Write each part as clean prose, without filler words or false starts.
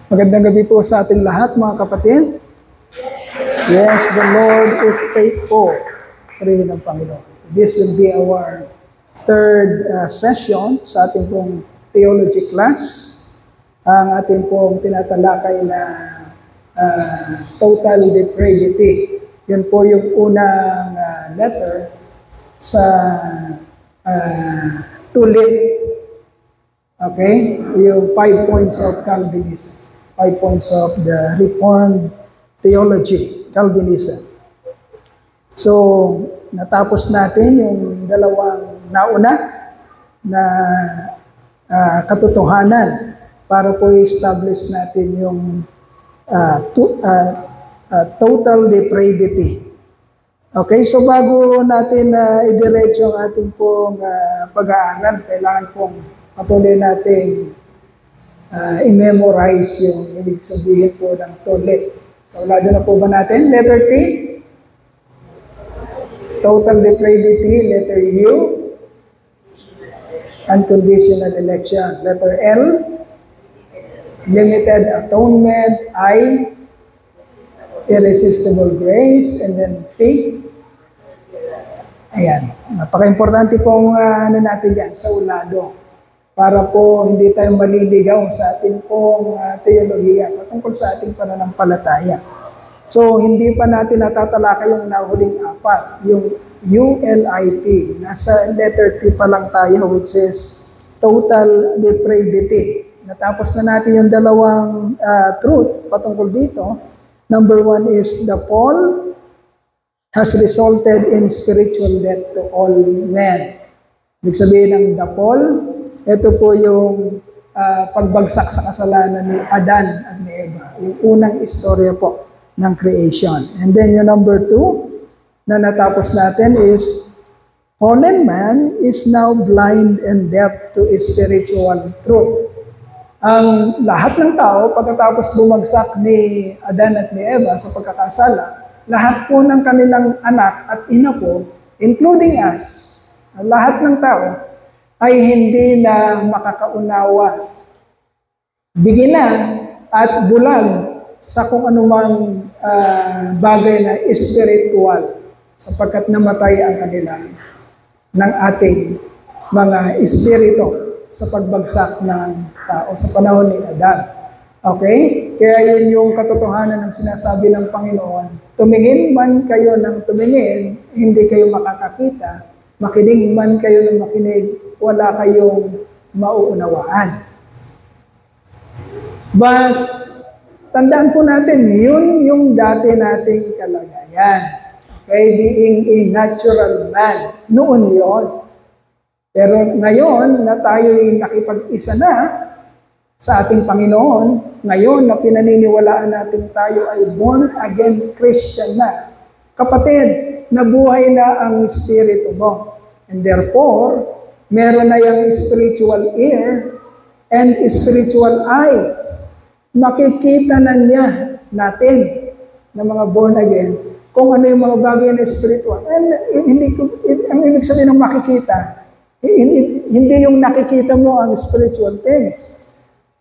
Magandang gabi po sa ating lahat, mga kapatid. Yes, the Lord is faithful. Purihin ang Panginoon. This will be our third session sa ating pong theology class. Ang ating pong tinatalakay na total depravity. Yun po yung unang letter sa tulip. Okay? Yung 5 points of Calvinism. 5 points of the Reformed Theology, Calvinism. So, natapos natin yung dalawang nauna na katotohanan para po i-establish natin yung total depravity. Okay, so bago natin idiretso ang ating pong pag-aaral, kailangan pong patuloy natin i-memorize yung ibig sabihin po ng tulip. So, lado na po ba natin? Letter T, total depravity. Letter U, unconditional election. Letter L, limited atonement. I, irresistible grace. And then P, ayan. Napaka-importante pong natin yan sa ulado, para po hindi tayo maliligaw sa ating pong teolohiya patungkol sa ating pananampalataya. So, hindi pa natin natatalakay yung nahuling apat, yung ULIP. Nasa letter T pa lang tayo, which is total depravity. Natapos na natin yung dalawang truth patungkol dito. Number 1 is the fall has resulted in spiritual death to all men. Ibig sabihin ng the fall, ito po yung pagbagsak sa kasalanan ni Adan at ni Eva. Yung unang istorya po ng creation. And then yung number 2 na natapos natin is fallen man is now blind and deaf to spiritual truth. Ang lahat ng tao, pagkatapos bumagsak ni Adan at ni Eva sa pagkakasala, lahat po ng kanilang anak at ina po, including us, lahat ng tao, ay hindi na makakaunawa, bigila at bulag sa kung anumang bagay na spiritual, sapagkat namatay ang kanila ng ating mga espiritu sa pagbagsak ng tao sa panahon ni Adan. Okay? Kaya yun yung katotohanan ng sinasabi ng Panginoon. Tumingin man kayo ng tumingin, hindi kayo makakakita. Makinig man kayo ng makinig, wala kayong mauunawaan. But, tandaan po natin, yun yung dati nating kalagayan. Okay, being a natural man. Noon yon. Pero ngayon, na tayo'y nakipag-isa na sa ating Panginoon, ngayon na pinaniniwalaan natin tayo ay born-again Christian na. Kapatid, nabuhay na ang Espiritu mo. And therefore, meron na yung spiritual ear and spiritual eyes. Makikita na niya natin na mga born again kung ano yung mga bagay na spiritual. And ang ibig sabihin ng makikita, hindi yung nakikita mo ang spiritual things,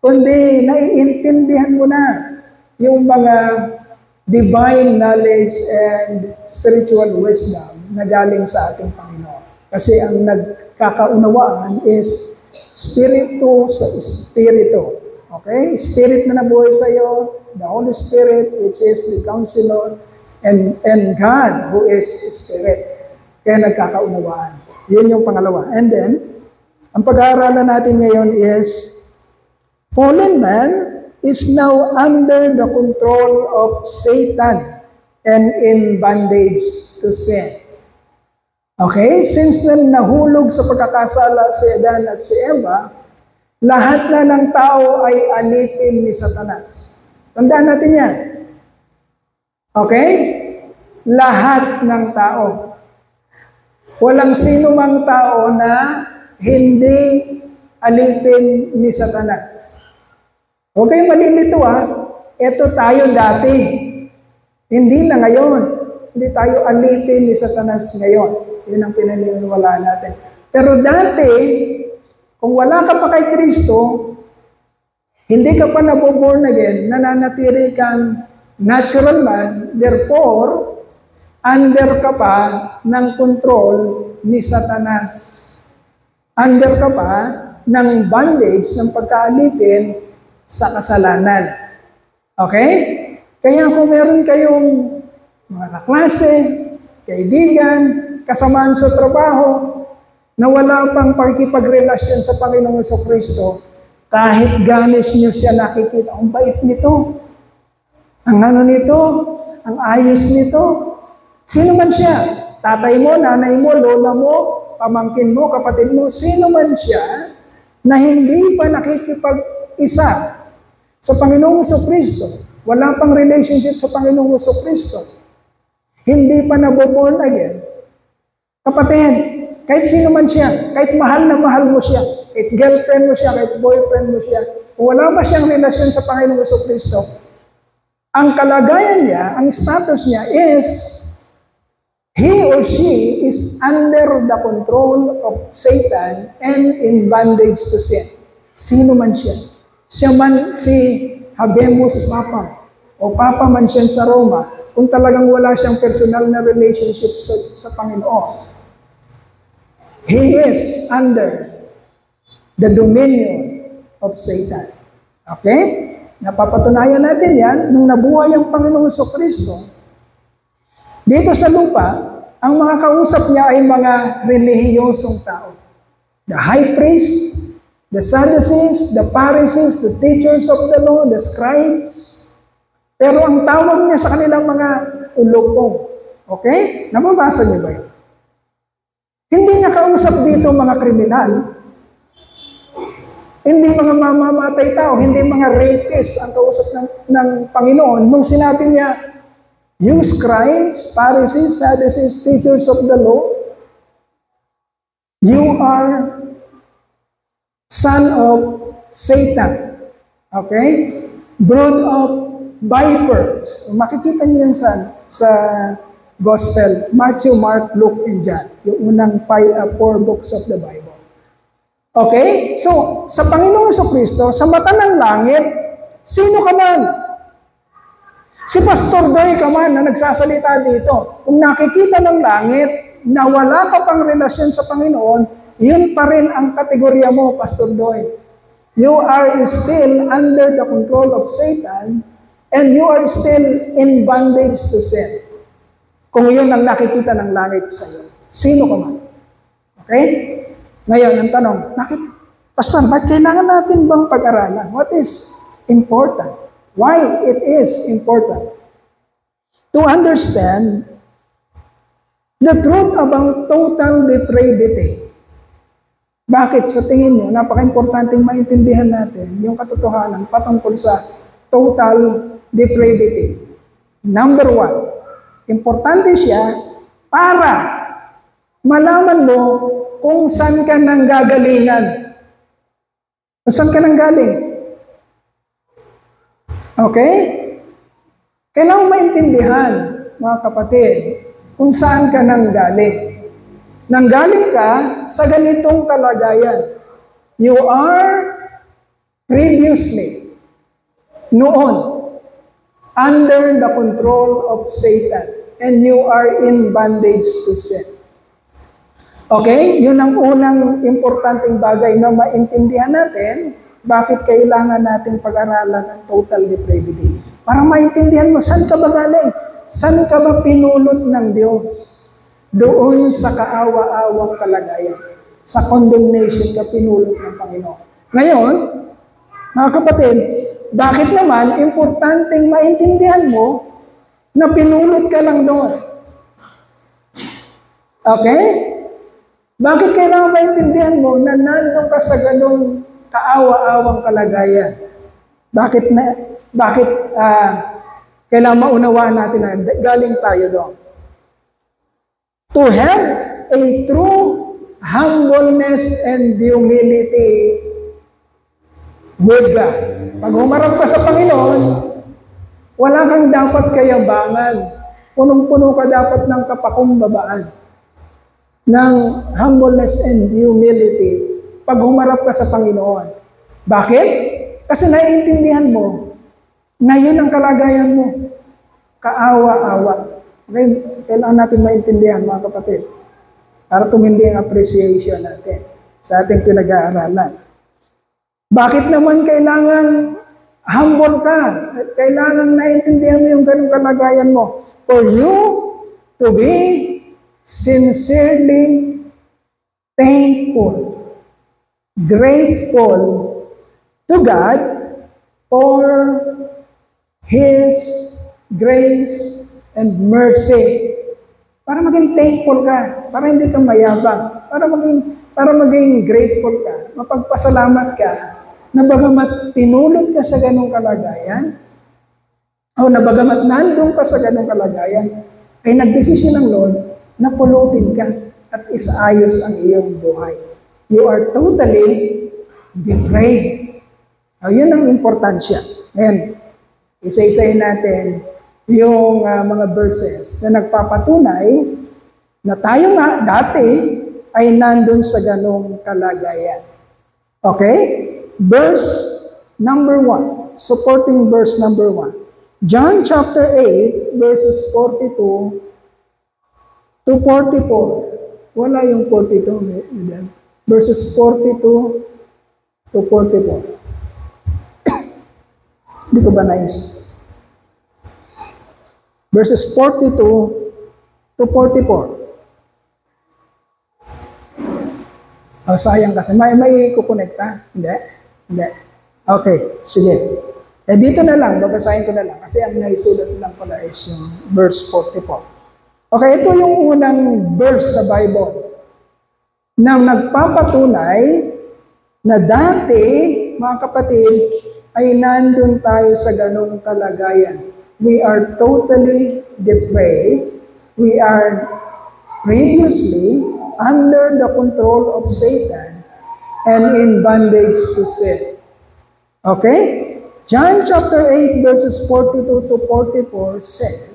kundi naiintindihan mo na yung mga divine knowledge and spiritual wisdom na galing sa ating Panginoon. Kasi ang nagkakaunawaan is spiritu sa espiritu. Okay? Spirit na nabuhay sa iyo, the Holy Spirit, which is the Counselor, and God, who is Spirit. Kaya nagkakaunawaan. Yun yung pangalawa. And then, ang pag-aaralan natin ngayon is, fallen man is now under the control of Satan and in bondage to sin. Okay? Since nahulog sa pagkakasala si Adan at si Eva, lahat na ng tao ay alipin ni Satanas. Tandaan natin yan. Okay? Lahat ng tao. Walang sino mang tao na hindi alipin ni Satanas. Huwag kayong malilito Ito tayo dati. Hindi na ngayon. Hindi tayo alipin ni Satanas ngayon. Yun ang pinaniniwalaan natin. Pero dati, kung wala ka pa kay Kristo, Hindi ka pa naboborn again, nananatili kang natural man, therefore, under ka pa ng control ni Satanas. Under ka pa ng bondage ng pagkaalipin sa kasalanan. Okay? Kaya kung meron kayong mga kaklase, kaibigan, kasamaan sa trabaho, na wala pang pakikipagrelasyon sa Panginoong Kristo, kahit ganis nyo siya nakikita, ang bait nito, ang ano nito, ang ayos nito. Sino man siya, tatay mo, nanay mo, lola mo, pamangkin mo, kapatid mo, sino man siya, na hindi pa nakikipag-isa sa Panginoong Kristo, wala pang relationship sa Panginoong Kristo, hindi pa naboborn again, kapatid, kahit sino man siya, kahit mahal na mahal mo siya, kahit girlfriend mo siya, kahit boyfriend mo siya, kung wala ba siyang relasyon sa Panginoong Kristo, ang kalagayan niya, ang status niya is, he or she is under the control of Satan and in bondage to sin. Sino man siya. Siya man si Habemus Papa o Papa man siya sa Roma, kung talagang wala siyang personal na relationship sa Panginoon. He is under the dominion of Satan. Okay? Napapatunayan natin yan nung nabuhay ang Panginoong Kristo. Dito sa lupa, ang mga kausap niya ay mga relihiyosong tao. The high priest, the Sadducees, the Pharisees, the teachers of the law, the scribes. Pero ang tawag niya sa kanilang mga ulokong. Okay? Nababasa niyo ba yun? Hindi niya kausap dito mga kriminal. Hindi mga mamamatay tao, hindi mga rapists ang kausap ng Panginoon. Nung sinabi niya, you scribes, Pharisees, Sadducees, teachers of the law, you are son of Satan. Okay? Brood of vipers. Makikita niyo yan sa Gospel, Matthew, Mark, Luke, and John. Yung unang 4 books of the Bible. Okay? So, sa Panginoong Kristo, sa mata ng langit, sino ka man? Si Pastor Doy ka man na nagsasalita dito. Kung nakikita ng langit na wala ka pang relasyon sa Panginoon, yun pa rin ang kategorya mo, Pastor Doy. You are still under the control of Satan and you are still in bondage to sin. Kung yun ang nakikita ng langit sa iyo. Sino ka man? Okay? Ngayon, ang tanong, bakit, Pastor, ba't kailangan natin bang pag-aralan? What is important? Why it is important? To understand the truth about total depravity. Bakit? Sa tingin nyo, napaka-importanting maintindihan natin yung katotohanan patungkol sa total depravity. Number 1, importante siya para malaman mo kung saan ka nang gagalingan. Kung saan ka nang galing. Okay? Kailangan maintindihan, mga kapatid, kung saan ka nang galing. Nanggaling ka sa ganitong kalagayan. You are previously, noon, under the control of Satan, and you are in bondage to sin. Okay? Yun ang unang importanteng bagay na maintindihan natin, bakit kailangan natin pag-aralan ang total depravity. Para maintindihan mo, saan ka ba galing? Saan ka ba pinulot ng Diyos? Doon sa kaawa-awang kalagayan. Sa condemnation ka pinulot ng Panginoon. Ngayon, mga kapatid, bakit naman importanteng maintindihan mo na pinulot ka lang doon? Okay? Bakit kailangan maintindihan mo na nandun ka sa ganung kaawa-awang kalagayan? Bakit kailangan maunawaan natin na galing tayo doon? To have a true humbleness and humility with God. Pag humarap ka sa Panginoon, wala kang dapat kayabangan. Punong-puno ka dapat ng kapakumbabaan, ng humbleness and humility pag humarap ka sa Panginoon. Bakit? Kasi naiintindihan mo na yun ang kalagayan mo. Kaawa-awa. Okay? Kailangan natin maintindihan, mga kapatid. Para tumindi ang appreciation natin sa ating pinag-aaralan. Bakit naman kailangan humble ka? Kailangan naiintindihan mo yung ganung kalagayan mo. For you to be sincerely thankful, grateful to God for His grace and mercy. Para maging thankful ka, para hindi ka mayabang, para maging grateful ka, mapagpasalamat ka, na bagamat pinulot ka sa ganong kalagayan, o na bagamat nandun ka sa ganong kalagayan, ay nagdesisyon ng Lord na pulutin ka at isaayos ang iyong buhay. You are totally depraved. Yun ang importansya. Ngayon, isa-isayin natin yung mga verses na nagpapatunay na tayo nga dati ay nandun sa ganong kalagayan. Okay? Verse number 1. Supporting verse number 1. John chapter 8, verses 42 to 44. Wala yung 42. Verses 42 to 44. Hindi ko ba naisip? Verses 42 to 44. Sayang kasi. May kukonekta? Hindi? Okay, sige. Dito na lang, babasahin ko na lang. Kasi ang naisulat lang pala is yung verse 44. Okay, ito yung unang verse sa Bible na nagpapatunay na dati, mga kapatid, ay nandun tayo sa ganong kalagayan. We are totally depraved. We are previously under the control of Satan and in bondage to sin. Okay? John chapter 8 verses 42 to 44 says,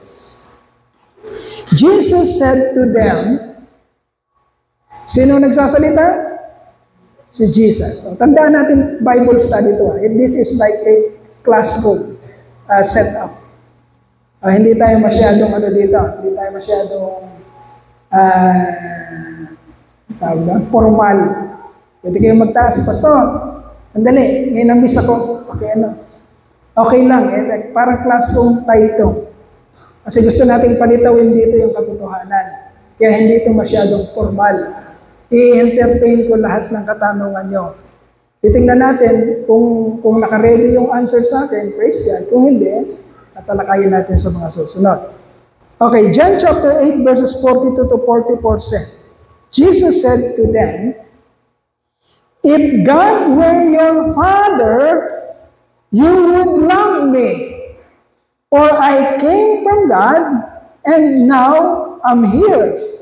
Jesus said to them, sino nagsasalita? Si Jesus. So, tandaan natin Bible study to. This is like a classroom setup. Hindi tayo masyadong dito. Hindi tayo masyadong formal. Pwede kayo magtaas. Pastor, sandali. Ngayon ang miss ako. Okay lang. Parang classroom tayo ito. Kasi gusto nating palitawin dito yung katotohanan. Kaya hindi ito masyadong formal. I-entertain ko lahat ng katanungan nyo. Titingnan natin kung naka-ready yung answer sa akin, praise God. Kung hindi, tatalakayin natin sa mga susunod. Okay, John chapter 8 verses 42 to 44 said, Jesus said to them, if God were your Father, you would love me. For I came from God, and now I'm here.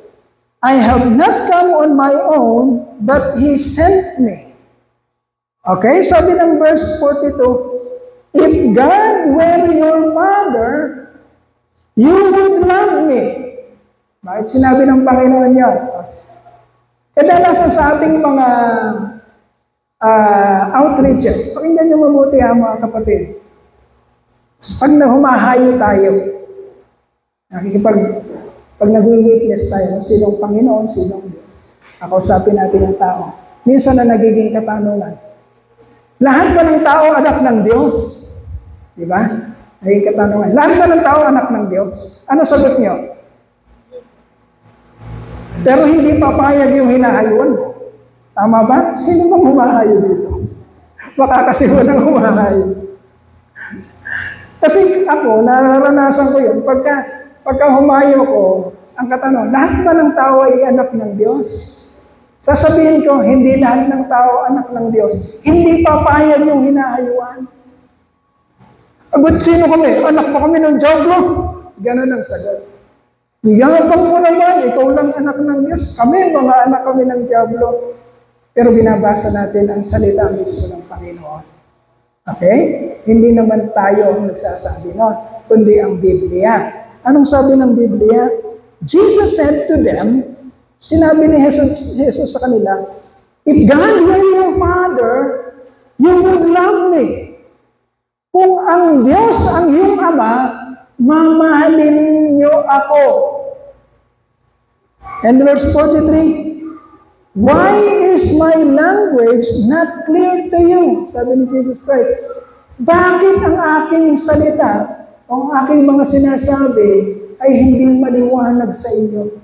I have not come on my own, but He sent me. Okay, sabi ng verse 42, if God were your Father, you would love me. Bakit sinabi ng Panginoon yun? Kadalasan sa ating mga outreaches, pakinggan nyo mabuti mga kapatid. Pag humahayo tayo, pag nag-witness tayo, sinong Panginoon, sinong Diyos. Kausapin natin ang tao. Minsan na nagiging katanungan. Lahat ba ng tao anak ng Diyos? Di ba? Naging katanungan. Lahat ba ng tao anak ng Diyos? Ano sagot niyo? Pero hindi papayag yung hinahayuan mo. Tama ba? Sino bang humahayo dito? Baka kasi walang humahayo. Kasi ako, nararanasan ko yun. Pagka humayo ko, ang katanong, lahat ba ng tao ay anak ng Diyos? Sasabihin ko, hindi lahat ng tao anak ng Diyos. Hindi papayag yung hinahayuan. Agad sino kami? Anak ba kami ng Diablo? Ganon ang sagot. Yabang mo naman, ikaw lang anak ng Diyos. Kami, mga anak kami ng Diablo. Pero binabasa natin ang salita mismo ng Panginoon. Okay? Hindi naman tayo ang nagsasabi nun, kundi ang Biblia. Anong sabi ng Biblia? Jesus said to them, sinabi ni Jesus sa kanila, if God were your Father, you would love me. ang Diyos, ang iyong Ama, mamahalin niyo ako. And verse 43, why is my language not clear to you? Sabi ni Jesus Christ, bakit ang aking salita, o ang aking mga sinasabi, ay hindi maliwanag sa inyo?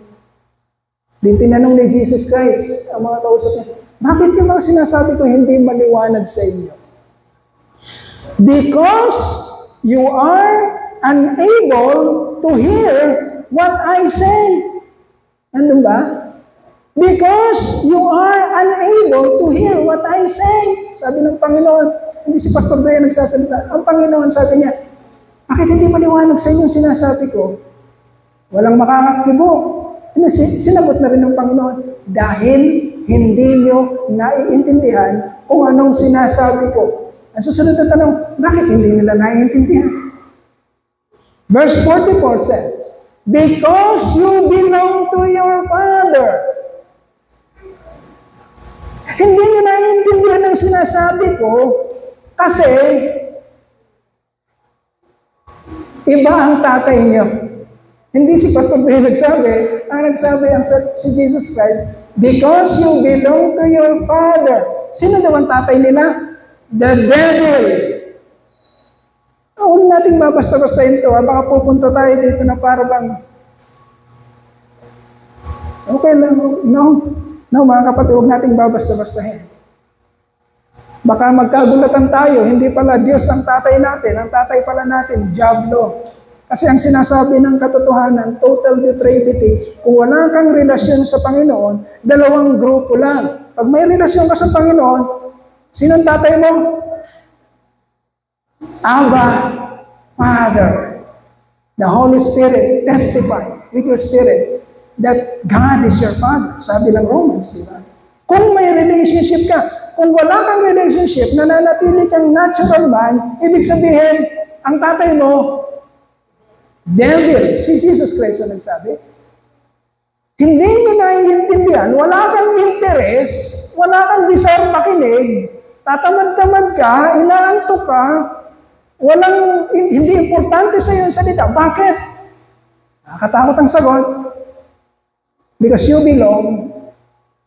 Di tinanong ni Jesus Christ ang mga kausap niya, bakit yung mga sinasabi ko hindi maliwanag sa inyo? Because you are unable to hear what I say. Ano ba? Because you are unable to hear what I say. Sabi ng Panginoon, hindi si Pastor Brian nagsasalita. Ang Panginoon sabi niya, bakit hindi maliwanag sa inyo yung sinasabi ko? Walang makakakibo. Sinagot na rin ng Panginoon, dahil hindi nyo naiintindihan kung anong sinasabi ko. Ang susunod na tanong, bakit hindi nila naiintindihan? Verse 44 says, because you belong to your Father. Hindi nyo naiintindihan ang sinasabi ko kasi iba ang tatay nyo. Hindi si Pastor Brian nagsabi, ang nagsabi ang si Jesus Christ, because you belong to your Father. Sino daw ang tatay nila? The devil. Huwag natin mabasta-basta ito. Baka pupunta tayo dito na parang okay lang. No, mga kapatid, huwag natin babasta-bastahin. Baka magkagulatan tayo, hindi pala Diyos ang tatay natin. Ang tatay pala natin, Diablo. Kasi ang sinasabi ng katotohanan, total depravity, kung wala kang relasyon sa Panginoon, dalawang grupo lang. Pag may relasyon ka sa Panginoon, sinong tatay mo? Abba, Father. The Holy Spirit testify with your spirit that God is your Father. Sabi ng Romans, di ba? Kung may relationship ka, kung wala kang relationship, nananatili kang natural man, ibig sabihin, ang tatay mo, devil, si Jesus Christ ang nagsabi, hindi mo naiintindihan, wala kang interest, wala kang desire makinig, tatamad-tamad ka, inaantok ka, hindi importante sa iyo ang salita. Bakit? Nakakatakot ang sagot. Because you belong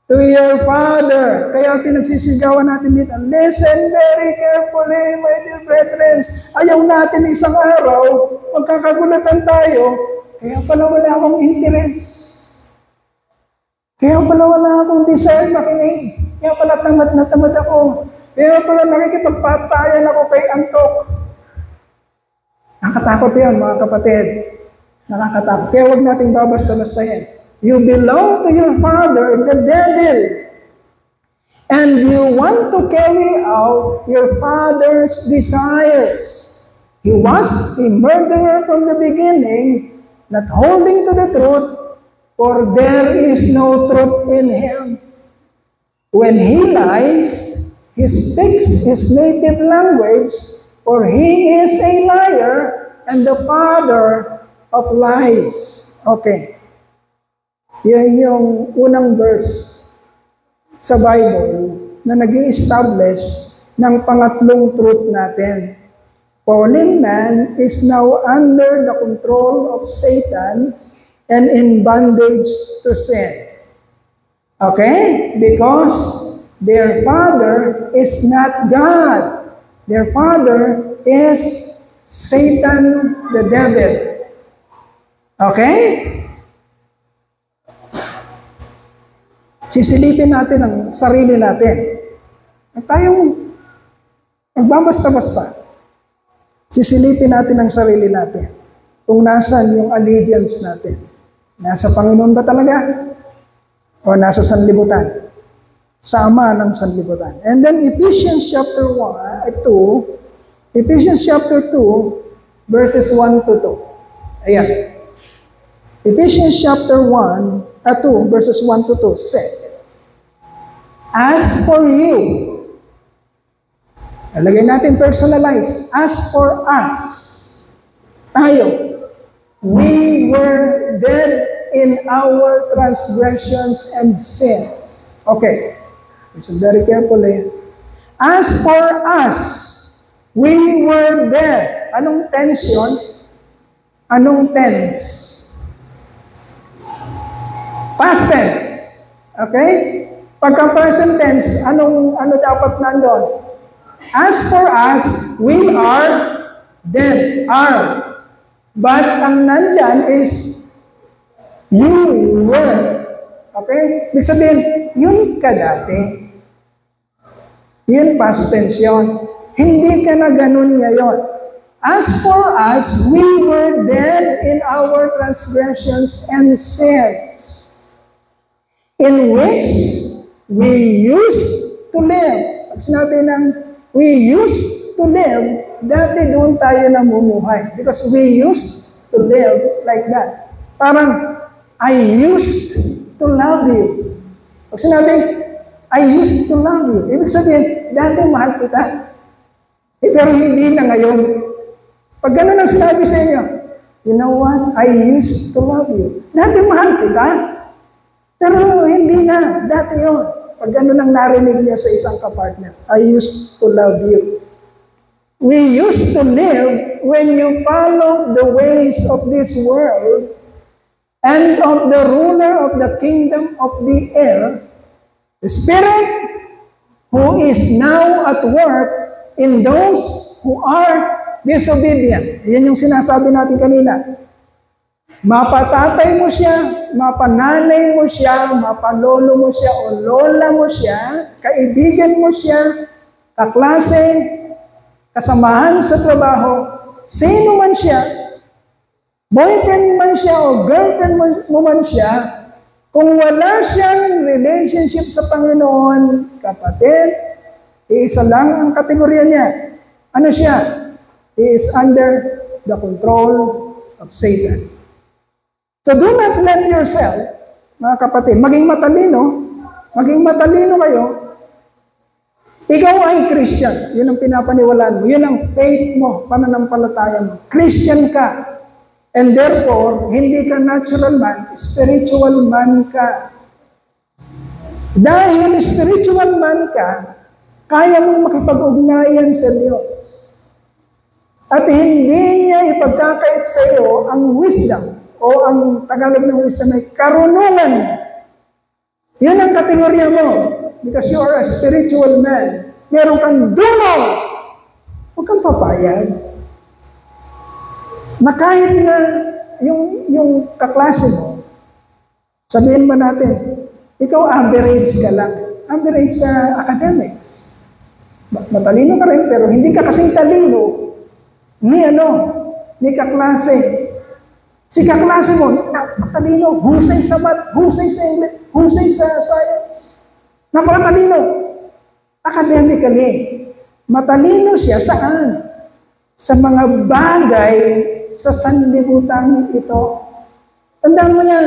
to your Father. Kaya pinagsisigawan natin dito, listen very carefully, my dear brethren. Ayaw natin isang araw, magkakagulatan tayo, kaya pala wala akong interest. Kaya pala wala akong desire makinig. Kaya pala tamad na tamad ako. Kaya pala nakikipagpatayan ako kay Antok. Nakakatakot yan, mga kapatid. Nakakatakot. Kaya huwag nating babasta-bastahin. You belong to your father, the devil. And you want to carry out your father's desires. He was a murderer from the beginning, not holding to the truth, for there is no truth in him. When he lies, he speaks his native language, for he is a liar and the father of lies. Okay. Yan yung unang verse sa Bible na nag-i-establish ng pangatlong truth natin. Fallen man is now under the control of Satan and in bondage to sin. Okay? Because their father is not God. Their father is Satan the devil. Okay? Sisilipin natin ang sarili natin. At tayong magbabasta-basta. Sisilipin natin ang sarili natin. Kung nasan yung allegiance natin. Nasa Panginoon ba talaga? O nasa sanlibutan? Sa Ama ng sanlibutan. And then Ephesians chapter 2, Ephesians chapter 2, verses 1 to 2. Ayan. Ephesians chapter 2, verses 1 to 2 says, as for you, nalagay natin personalize, as for us, tayo, we were dead in our transgressions and sins. Okay, listen very carefully. As for us, We were dead. Anong tense yun? Anong tense? Past tense. Okay? Pagka present tense, ano dapat nandun? As for us, we are dead. Are. But ang nandyan is, you were. Okay? Ibig sabihin, yun ka dati. Yun past tense yun. Hindi ka na ganun ngayon. As for us, we were dead in our transgressions and sins, in which we used to live. Pag sinabi ng we used to live, dati doon tayo namumuhay. Because we used to live like that. Parang, I used to love you. Pag sinabi, I used to love you. Ibig sabihin, dati mahal kita. Pero hindi na ngayon. Pag gano'n ang sinabi sa inyo, you know what? I used to love you. Dati mahal kita. Pero hindi na. Dati yun. Pag gano'n ang narinig niyo sa isang kapartner, I used to love you. We used to live when you follow the ways of this world and of the ruler of the kingdom of the air, the Spirit who is now at work in those who are disobedient. Yan yung sinasabi natin kanina. Mapatatay mo siya, mapananay mo siya, mapalolo mo siya o lola mo siya, kaibigan mo siya, kaklase, kasamahan sa trabaho, sino man siya, boyfriend man siya o girlfriend mo man siya, kung wala siyang relationship sa Panginoon, kapatid, isa lang ang kategorya niya. Ano siya? He is under the control of Satan. So do not let yourself, mga kapatid, maging matalino kayo. Ikaw ay Christian. Yun ang pinapaniwalaan mo. Yun ang faith mo, pananampalataya mo. Christian ka. And therefore, hindi ka natural man, spiritual man ka. Dahil spiritual man ka, kaya mong makipag-ugnayan sa Diyos. At hindi niya ipagkakait sa iyo ang wisdom, o ang Tagalog ng wisdom ay karunungan. Yun ang kategorya mo. Because you are a spiritual man. Meron kang dunong. Huwag kang papayag. Na kahit na yung kaklase mo, sabihin ba natin, ikaw average ka lang. Average sa academics. Matalino ka rin, pero hindi ka kasing talino ni kaklase. Si kaklase mo, matalino, husay sa math, husay sa English, husay sa science. Napakatalino. Academically, matalino siya saan? Sa mga bagay sa sanlibutan ito. Tandaan mo yan.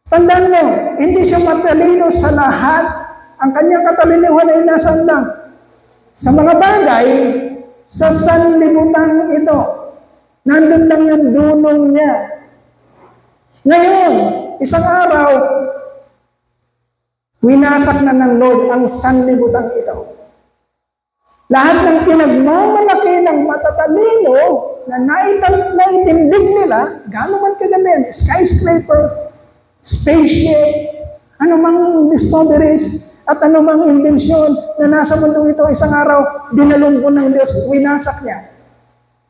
Tandaan mo, hindi siya matalino sa lahat. Ang kanyang katalinuhan ay nasan lang? Sa mga bagay, sa sanlibutan ito. Nandun lang yung dunong niya. Ngayon, isang araw, winasak na ng Lord ang sanlibutan ito. Lahat ng pinagmamalaki ng matatalino na naitindig nila, gano'n man kaganda, skyscraper, spaceship, anumang discoveries, at anumang inbensyon na nasa mundong ito, isang araw, dinalungkon ng Diyos, winasak niya.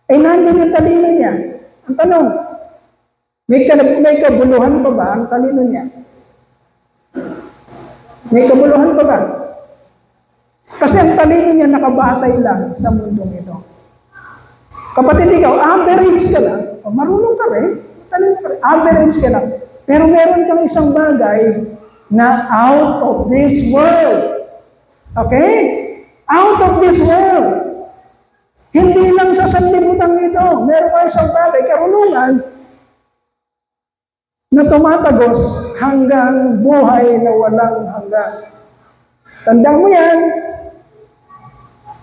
Eh, nandun yung talino niya. Ang tanong, may kabuluhan pa ba ang talino niya? May kabuluhan pa ba? Kasi ang talino niya nakabatay lang sa mundong ito. Kapatid, ikaw, average ka lang. O, marunong ka rin. Talino ka rin. Average ka lang. Pero meron kang isang bagay na out of this world. Okay? Out of this world. Hindi lang sa sanlibutan ito. Meron kang isang bagay, karunungan, na tumatagos hanggang buhay na walang hanggan. Tandaan mo yan.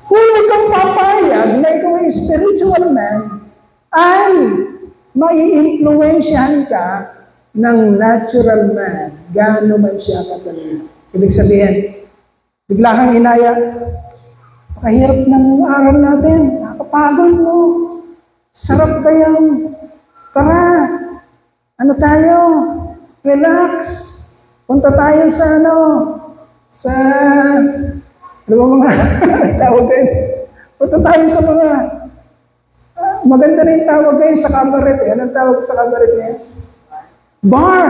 Kung ikaw papayag na ikaw ay spiritual man, ay mai-influensyahan ka ng natural man, gaano man siya katalino. Ibig sabihin, bigla kang inaya, Kahirap ng araw natin. Nakakapagod, no? Sarap kayang. Tara. Ano tayo? Relax. Punta tayo sa ano ba mga tawag kayo? Punta tayo sa mga, maganda rin tawag kayo sa cabaret. Anong tawag sa cabaret niya? Bar.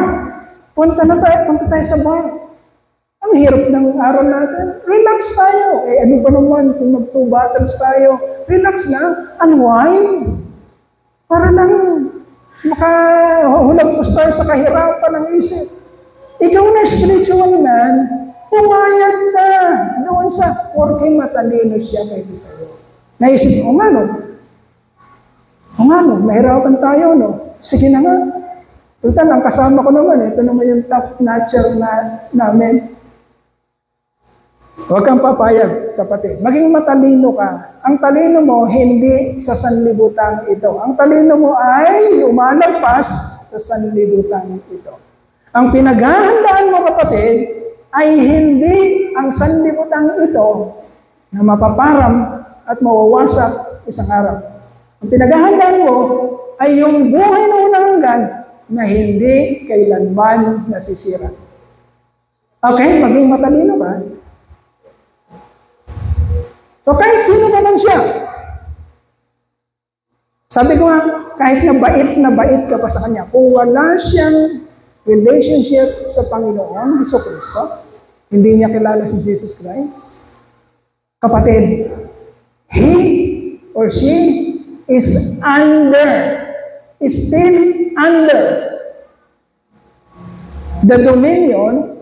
Punta tayo sa bar. Ang hirap ng araw natin. Relax tayo. Ano ba naman kung mag-2 bottles tayo? Relax lang. Unwind. Para lang makahulagpos tayo sa kahirapan ng isip. Ikaw na spiritual man, pumayag na doon sa porque matalino siya kaysa sa iyo. Naisip mo, mahirapan tayo, no? Sige na nga. Tulad lang, kasama ko naman, ito naman yung top notcher namin. Huwag kang papayag, kapatid. Maging matalino ka. Ang talino mo, hindi sa sanlibutan ito. Ang talino mo ay lumalagpas sa sanlibutan ito. Ang pinaghahandaan mo, kapatid, ay hindi ang sanlibutan ito na mapaparam at mawawasak isang araw. Ang pinaghahandaan mo ay yung buhay na unang hanggan na hindi kailanman nasisira. Okay? Maging matalino ka. So kahit sino ka lang siya. Sabi ko nga, kahit na bait ka pa sa kanya, kung wala siyang relationship sa Panginoon, Jesucristo, hindi niya kilala si Jesus Christ. Kapatid, he or she is still under the dominion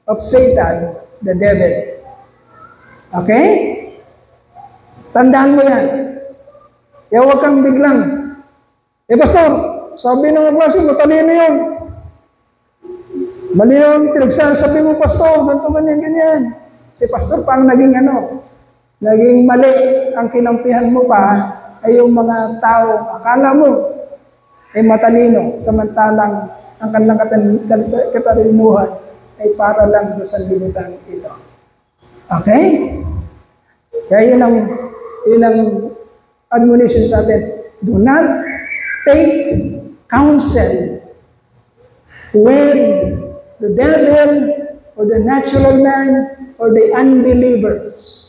of Satan, the devil. Okay? Tandaan mo yan. Kaya huwag kang biglang, pastor, sabi ng klase, matalino yun. Mali yung pinagsasabi mo, pastor, ganito man yan, ganyan. Si pastor pang naging naging mali ang kinampihan mo pa ay yung mga tao, akala mo ay matalino, samantalang ang kanilang katalinuhan ay para lang sa sanlibutan ito. Okay? Kaya yun ang admonition sa atin. Do not take counsel with the devil or the natural man or the unbelievers.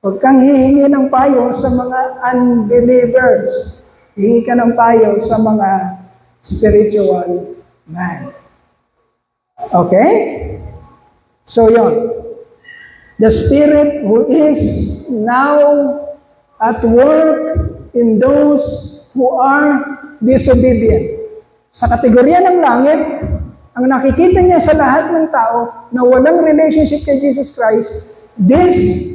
Huwag kang hihingi ng payo sa mga unbelievers. Hihingi ka ng payo sa mga spiritual man. Okay? So yun. The Spirit who is now at work in those who are disobedient. Sa kategorya ng langit, ang nakikita niya sa lahat ng tao na walang relationship kay Jesus Christ, disobedient.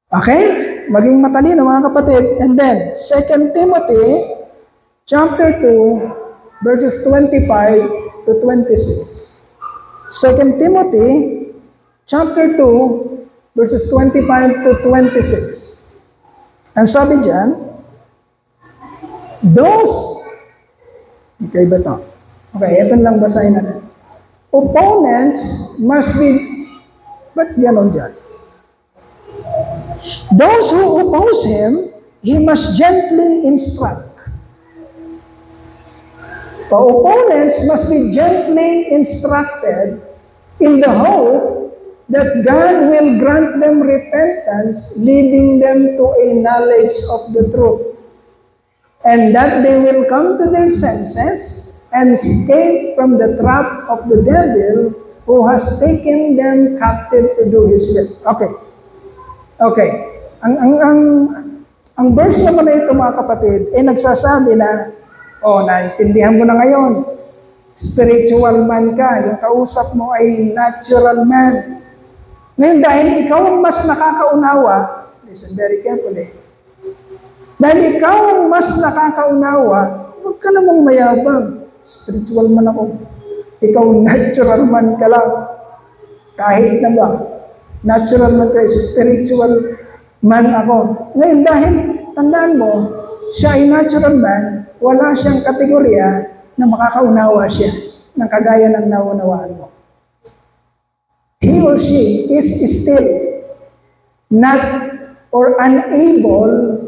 Okay? Maging matalino mga kapatid. And then, 2 Timothy chapter 2, verses 25 to 26. 2 Timothy chapter 2, verses 25 to 26. Ang sabi diyan, okay ba ito? Okay, ito lang basahin natin. Opponents must be, ba't ganon dyan? Those who oppose him, he must gently instruct. The opponents must be gently instructed in the hope that God will grant them repentance, leading them to a knowledge of the truth, and that they will come to their senses and escape from the trap of the devil who has taken them captive to do his will. Okay. Ang verse naman na ito mga kapatid, nagsasabi na, naintindihan mo na ngayon, spiritual man ka, yung kausap mo ay natural man. Ngayon, dahil ikaw ang mas nakakaunawa, listen very carefully, dahil ikaw ang mas nakakaunawa, huwag ka namang mayabang. Spiritual man ako. Ikaw natural man ka lang. Kahit na ba, natural man ka, spiritual man ako. Ngayon, dahil tandaan mo, siya ay natural man, wala siyang kategorya na makakaunawa siya ng kagaya ng naunawaan mo. He or she is still not or unable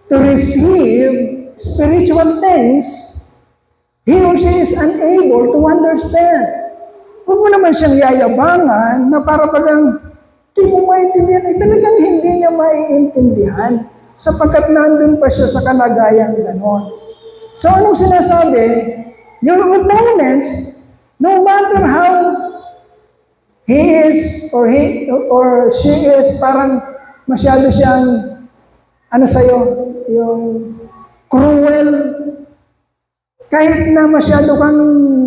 to receive spiritual things, he or she is unable to understand. Huwag mo naman siyang yayabangan na para bagang hindi mo maintindihan, ay talagang hindi niya maiintindihan sapagkat nandun pa siya sa kalagayan ganon. So anong sinasabi? Your opponents, no matter how he is or she is, parang masyado siyang sa'yo, yung cruel, kahit na masyado kang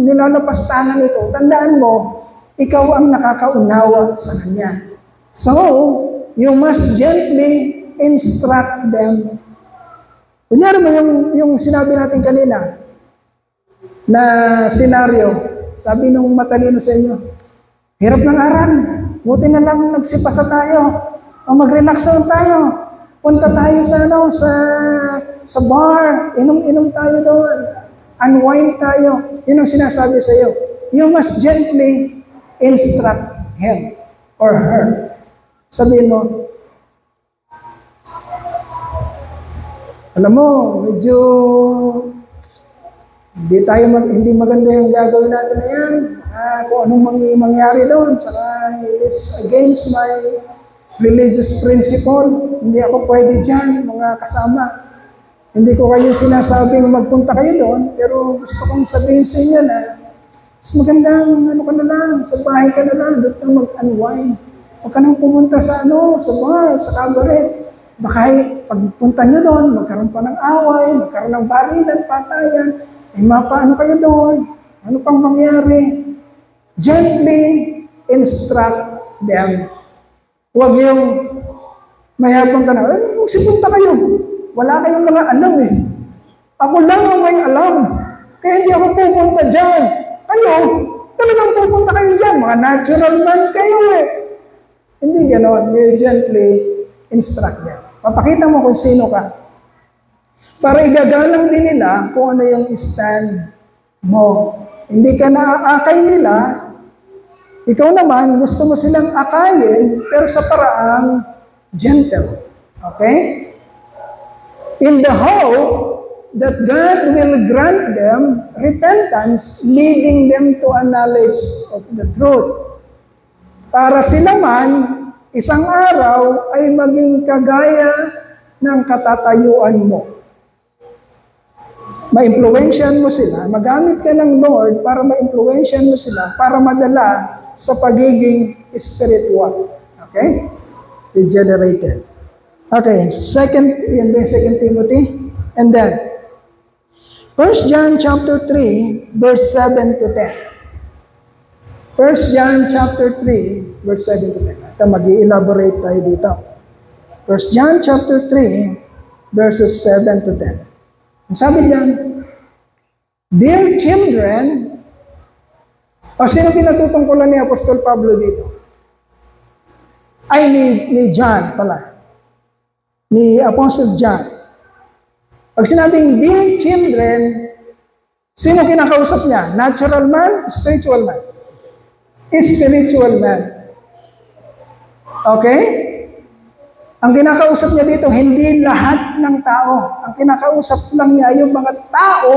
nilalapastangan ito, tandaan mo, ikaw ang nakakaunawa sa kanya. So, you must gently instruct them. Kunyari mo yung sinabi natin kanina na senaryo, sabi nung matalino sa inyo, hirap ng aral, buti na lang nagsipasa tayo, o mag-relax lang tayo, punta tayo sa bar, inom-inom tayo doon, unwind tayo. Yun ang sinasabi sa iyo. You must gently instruct him or her. Sabihin mo, alam mo, medyo hindi maganda yung gagawin natin na yan. Kung anong mangyari doon, tsaka it is against my religious principle. Hindi ako pwede dyan, mga kasama. Hindi ko kayo sinasabing magpunta kayo doon, pero gusto kong sabihin sa inyo na mas magandang ka na lang, sa bahay ka na lang, doon ka mag-unwind. Huwag ka nang pumunta sa bar, sa cabaret. Baka pagpunta nyo doon, magkaroon pa ng away, magkaroon ng barilan, patayan, mapaano kayo doon? Ano pang mangyari? Gently instruct them. Huwag yung mayabang ka na, magsipunta kayo. Wala kayong mga alam eh. Ako lang ang may alam. Kaya hindi ako pupunta dyan. Kayo, talagang pupunta kayo dyan. Mga natural man kayo eh. Hindi gano'n. You gently instruct them. Papakita mo kung sino ka. Para igagalang din nila kung ano yung stand mo. Hindi ka naaakay nila. Ikaw naman, gusto mo silang akayin, pero sa paraang gentle. Okay? In the hope that God will grant them repentance, leading them to a knowledge of the truth. Para sila man, isang araw ay maging kagaya ng katatayuan mo. Ma-impluwensyahan mo sila, magamit ka ng Lord para ma-impluwensyahan mo sila, para madala sa pagiging spiritual. Okay? Regenerated. Okay, second Timothy, and then 1 John chapter 3, verse 7 to 10. 1 John chapter 3, verse 7 to 10. Ito, mag-i-elaborate tayo dito. 1 John chapter 3, verses 7 to 10. Ang sabi diyan, dear children, sino pinatutungkulan ni Apostol Pablo dito? Ay, ni John pala. Ni Apostle John. Pag sinabing dear children, sino kinakausap niya? Natural man? Spiritual man? Spiritual man. Okay? Ang kinakausap niya dito, hindi lahat ng tao. Ang kinakausap lang niya yung mga tao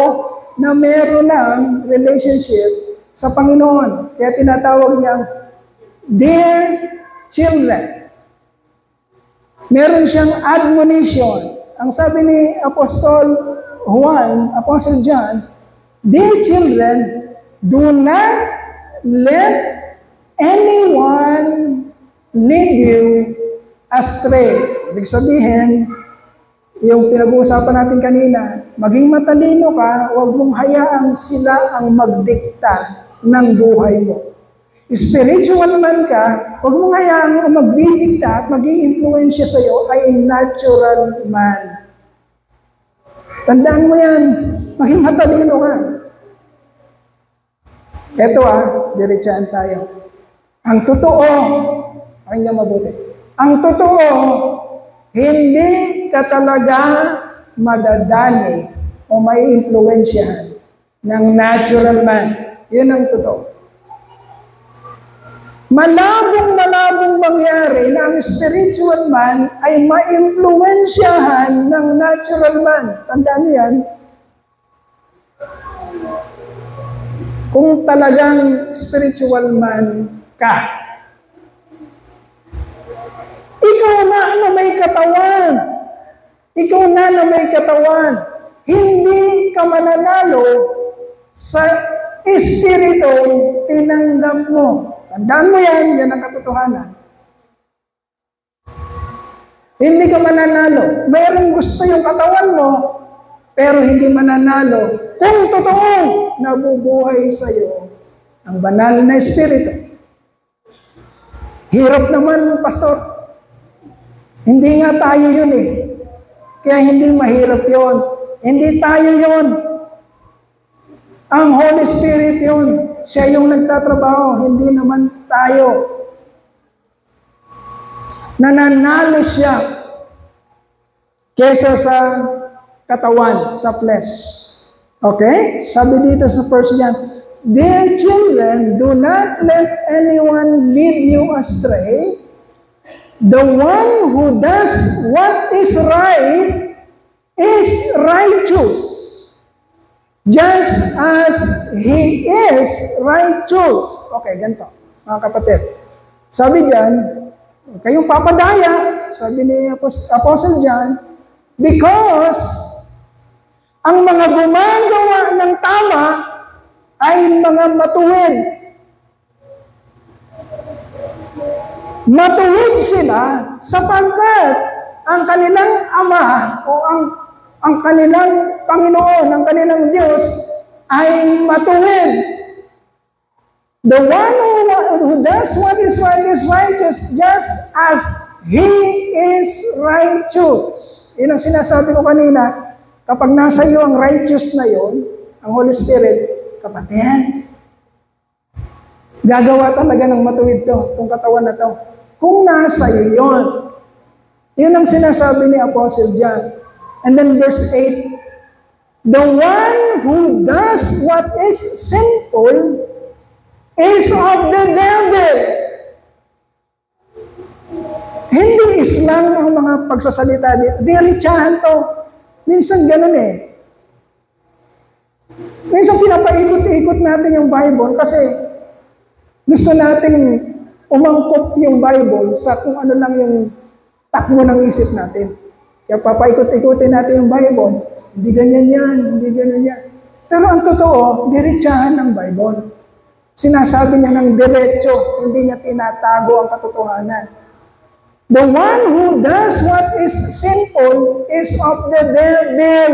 na meron ng relationship sa Panginoon. Kaya tinatawag niyang dear children. Meron siyang admonition. Ang sabi ni Apostle Juan, Apostle John, dear children, do not let anyone lead you astray. Ibig sabihin, yung pinag-uusapan natin kanina, maging matalino ka, huwag mong hayaang sila ang magdikta ng buhay mo. Spiritual man ka, huwag mong hayaang magdidikta at mag-i-influensya sa iyo ay natural man. Tandaan mo yan, maging matalino ka. Ito diretsahan tayo. Ang totoo, pakinggan mabuti. Ang totoo, hindi ka talaga madadani o may influensyahan ng natural man. Yun ang totoo. malabong mangyari na ang spiritual man ay ma-impluensyahan ng natural man. Tandaan niyo yan. Kung talagang spiritual man ka, ikaw na may katawan. Ikaw na may katawan. Hindi ka mananalo sa espiritong tinanggap mo. Tandaan mo yan ang katotohanan. Hindi ka mananalo. Mayroong gusto yung katawan mo, pero hindi mananalo kung totoo nabubuhay sa iyo ang banal na espiritu. Hirap naman, pastor. Hindi nga tayo yun eh. Kaya hindi mahirap yun. Hindi tayo yun. Ang Holy Spirit yun. Siya yung nagtatrabaho, hindi naman tayo. Nananalo siya kesa sa katawan, sa flesh. Okay? Sabi dito sa 1 John, "Dear children, do not let anyone lead you astray. The one who does what is right is righteous, just as he is righteous." Okay, ganito, mga kapatid. Sabi diyan, kayong papadaya, sabi ni Apostle John, because ang mga gumagawa ng tama ay mga matuwid. Matuwid sila sapagkat ang kanilang Ama o ang kanilang Panginoon, ang kanilang Diyos ay matuwid. The one who does what is right is righteous, just as He is righteous. Yun ang sinasabi ko kanina, kapag nasa iyo ang righteous na yon, ang Holy Spirit, kapatid, gagawa talaga ng matuwid to, itong katawan na to. Kung nasa iyo yun, yun ang sinasabi ni Apostle John. And then verse 8, "The one who does what is sinful is of the devil." Hindi Islam ang mga pagsasalita dito. Diretsahan to. Minsan ganun eh. Minsan pinapaikot-ikot natin yung Bible kasi gusto nating umangkop yung Bible sa kung ano lang yung takbo ng isip natin. Kaya papaikot-ikutin natin yung Bible. Hindi ganyan yan, hindi ganyan yan. Pero ang totoo, diretsahan ng Bible. Sinasabi niya ng diretso, hindi niya tinatago ang katotohanan. The one who does what is sinful is of the devil.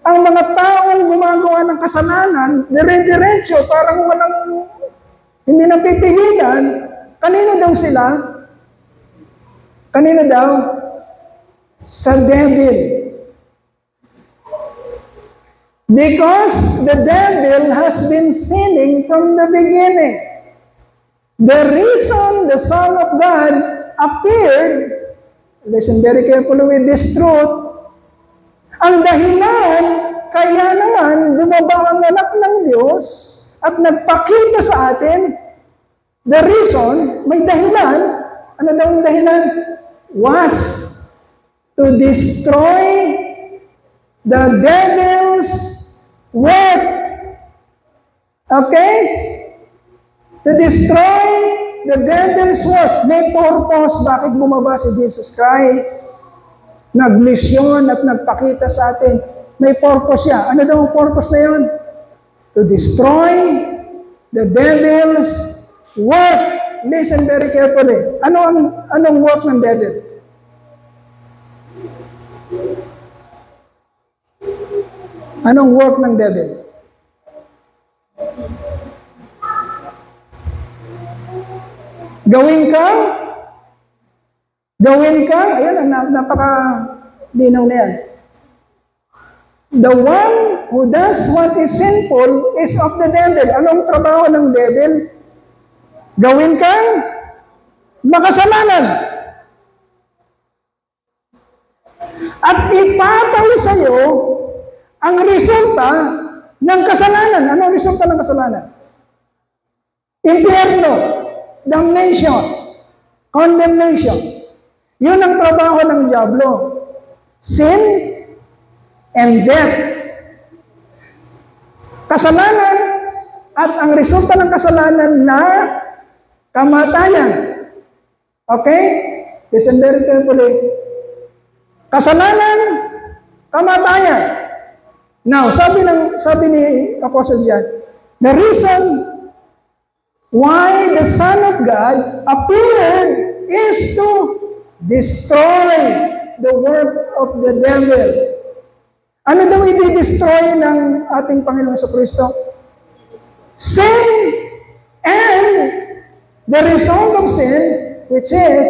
Ang mga taong gumagawa ng kasalanan, dire-diretso, parang walang, hindi nang pipigilan. Kanino daw sila? Kanino daw? Sa devil. Because the devil has been sinning from the beginning. The reason the Son of God appeared, listen very carefully with this truth, ang dahilan kaya naman bumaba ang anak ng Diyos at nagpakita sa atin, the reason, may dahilan, ano daw ang dahilan? Was to destroy the devil's work. Okay? To destroy the devil's work. May purpose. Bakit bumaba si Jesus Christ? Nagmisyon at nagpakita sa atin. May purpose siya. Ano daw ang purpose na yun? To destroy the devil's work. Listen very carefully. Anong work ng devil? Anong work ng devil? Gawin ka, ayan, napaka-linaw na yan. The one who does what is sinful is of the devil. Anong trabaho ng devil? Gawin kang makasalanan. At ipataw sa iyo ang resulta ng kasalanan. Anong resulta ng kasalanan? Impyerno, damnation, condemnation. Yun ang trabaho ng diablo. Sin and death. Kasalanan at ang resulta ng kasalanan na kamatayan. Okay? Listen very carefully. Kasalanan, kamatayan. Now, sabi ni Apostle John, the reason why the Son of God appeared is to destroy the work of the devil. Ano daw i-destroy ng ating Panginoon sa Kristo? Sin and the result of sin, which is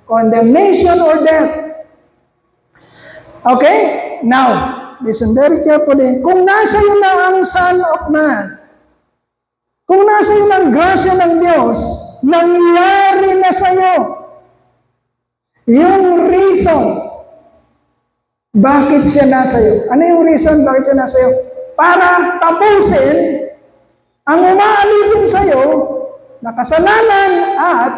condemnation or death. Okay? Now, listen very carefully. Kung nasa iyo na ang Son of Man, kung nasa iyo ang grasya ng Diyos, nangyari na sa iyo yung reason bakit siya nasa iyo. Ano yung reason bakit siya nasa iyo? Para tapusin ang umaalipin sa iyo na kasalanan at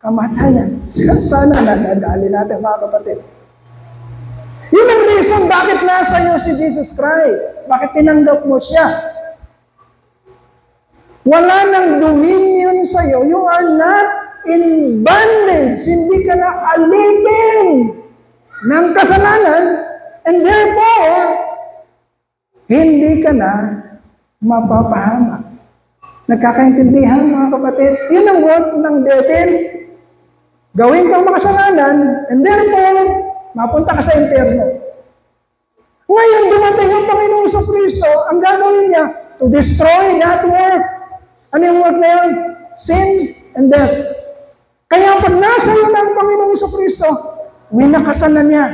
kamatayan. Sana nadadali natin, mga kapatid. Yun ang reason bakit nasa iyo si Jesus Christ. Bakit tinanggap mo siya. Wala nang dominion sa iyo. You are not in bondage. Hindi ka na alipin ng kasalanan. And therefore, hindi ka na mapapahamak. Nagkakaintindihan, mga kapatid? Yun ang work ng devil. Gawin kang makasalanan, and therefore, mapunta ka sa impyerno. Ngayon, dumating ang Panginoon sa Kristo, ang gagawin niya, to destroy that work. Ano yung work na yun? Sin and death. Kaya pag nasa iyo ng Panginoon sa Kristo, winakasan na niya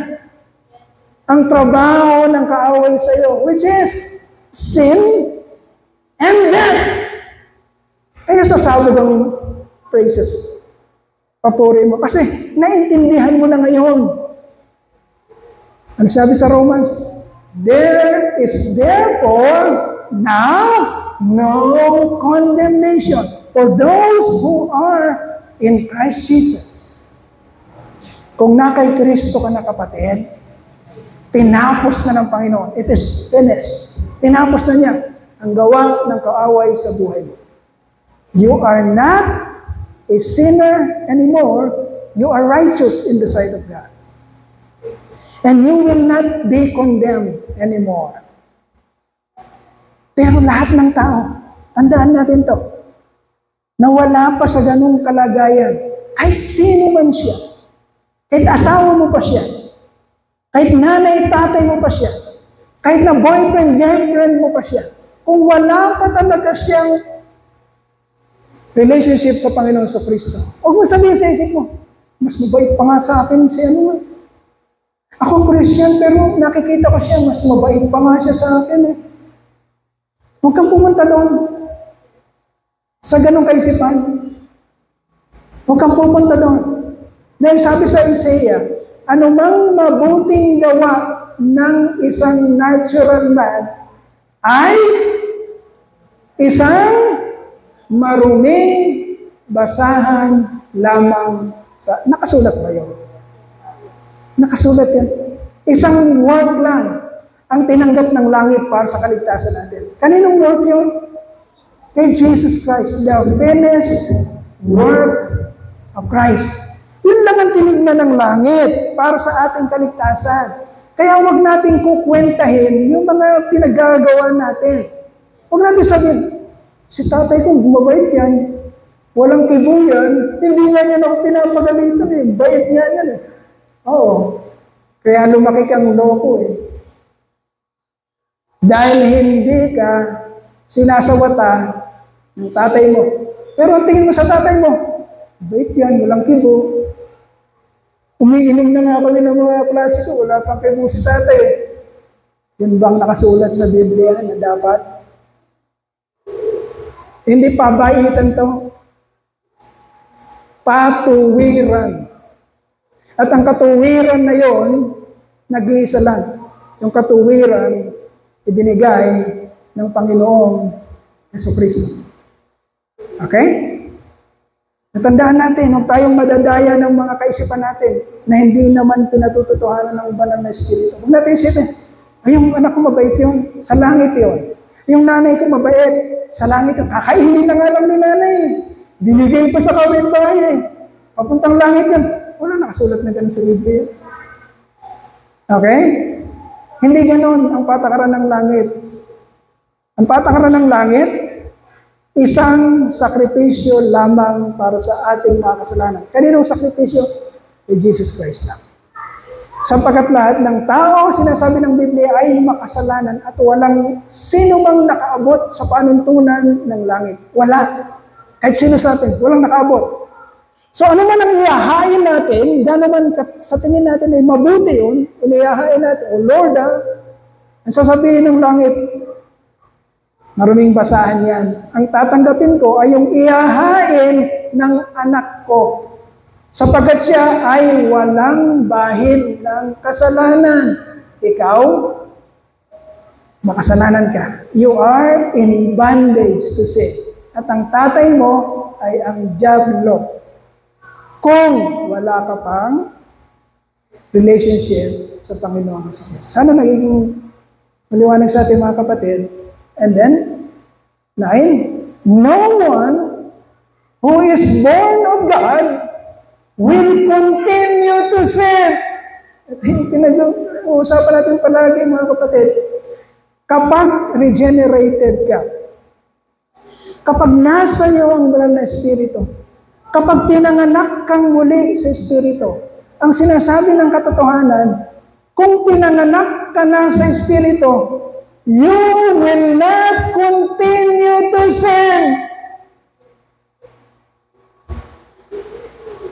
ang trabaho ng kaaway sa iyo, which is sin and death. Kaya sasabog ang praises. Papuri mo. Kasi naintindihan mo na ngayon. Ano sabi sa Romans? There is therefore now no condemnation for those who are in Christ Jesus. Kung na kay Kristo ka na, kapatid, tinapos na ng Panginoon. It is finished. Tinapos na niya ang gawa ng kaaway sa buhay mo. You are not a sinner anymore. You are righteous in the sight of God. And you will not be condemned anymore. Pero lahat ng tao, tandaan natin to, na wala pa sa ganung kalagayan, kahit sino man siya, kahit asawa mo pa siya, kahit nanay, tatay mo pa siya, kahit na boyfriend, girlfriend mo pa siya, kung wala pa talaga siyang relationship sa Panginoon sa Kristo, huwag mo sabihin sa isip mo, mas mabait pa nga sa akin si ano. Ako Christian, pero nakikita ko siya, mas mabait pa nga siya sa akin eh. Huwag kang pumunta doon sa ganong kaisipan. Huwag kang pupunta doon. Dahil sabi sa Isaiah, anumang mabuting gawa ng isang natural man ay isang maruming basahan lamang sa... Nakasulat ba yun? Nakasulat yan. Isang work lang ang tinanggap ng langit para sa kaligtasan natin. Kaninong work yun? Kay Jesus Christ. The finished work of Christ. Yun lang ang tinignan ng langit para sa ating kaligtasan. Kaya huwag natin kukwentahin yung mga pinagagawa natin. Huwag natin sabihin, si tatay kong bumabait yan, walang kibo yan, hindi nga yan ako pinapagalitan eh, bait nga yan eh. Oo, kaya lumaki kang loko eh. Dahil hindi ka sinasawata ng tatay mo. Pero ang tingin mo sa tatay mo, bait yan, walang kibo. Umiinom na nga kami ng mga klase ko, wala pang kibo si tatay. Yun bang nakasulat sa Biblia na dapat? Hindi pabaitan to. Patuwiran. At ang katuwiran na yon, nag-iisa lang. Yung katuwiran, ibinigay ng Panginoong Jesucristo. Okay? Natandaan natin, huwag tayong madadaya ng mga kaisipan natin na hindi naman pinatututuhanan ng banal na Espiritu. Huwag natin isipin, ay, yung anak ko mabait yun, sa langit yun. Yung nanay ko mabait, sa langit yun. Kakainin na nga lang ni nanay. Binigay pa sa kapitbahay. Papuntang langit yun. Wala nakasulat na ganun sa Biblia. Okay? Hindi ganun ang patakaran ng langit. Ang patakaran ng langit, isang sakripisyo lamang para sa ating mga kasalanan. Kaninong sakripisyo? Kay Jesus Christ lang. Sapagkat lahat ng tao, sinasabi ng Biblia, ay makasalanan at walang sino mang nakaabot sa panuntunan ng langit. Wala. Kahit sino sa atin, walang nakaabot. So ano man ang iyahain natin, dahil naman sa tingin natin ay mabuti yun, iniyahain natin, O Lord, ang sasabihin ng langit, maraming basahan yan. Ang tatanggapin ko ay yung iyahain ng anak ko. Sapagkat siya ay walang bahid ng kasalanan. Ikaw, makasalanan ka. You are in bondage to sin. At ang tatay mo ay ang diablo. Kung wala ka pang relationship sa Panginoon sa Diyos. Sana nagiging maliwanag sa ating mga kapatid. And then, 9, no one who is born of God will continue to sin. At pinag-uusapan natin palagi mga kapatid, kapag regenerated ka, kapag nasa iyo ang banal na Espiritu, kapag pinanganak kang muli sa Espiritu, ang sinasabi ng katotohanan, kung pinanganak ka na sa Espiritu, you will not continue to sin.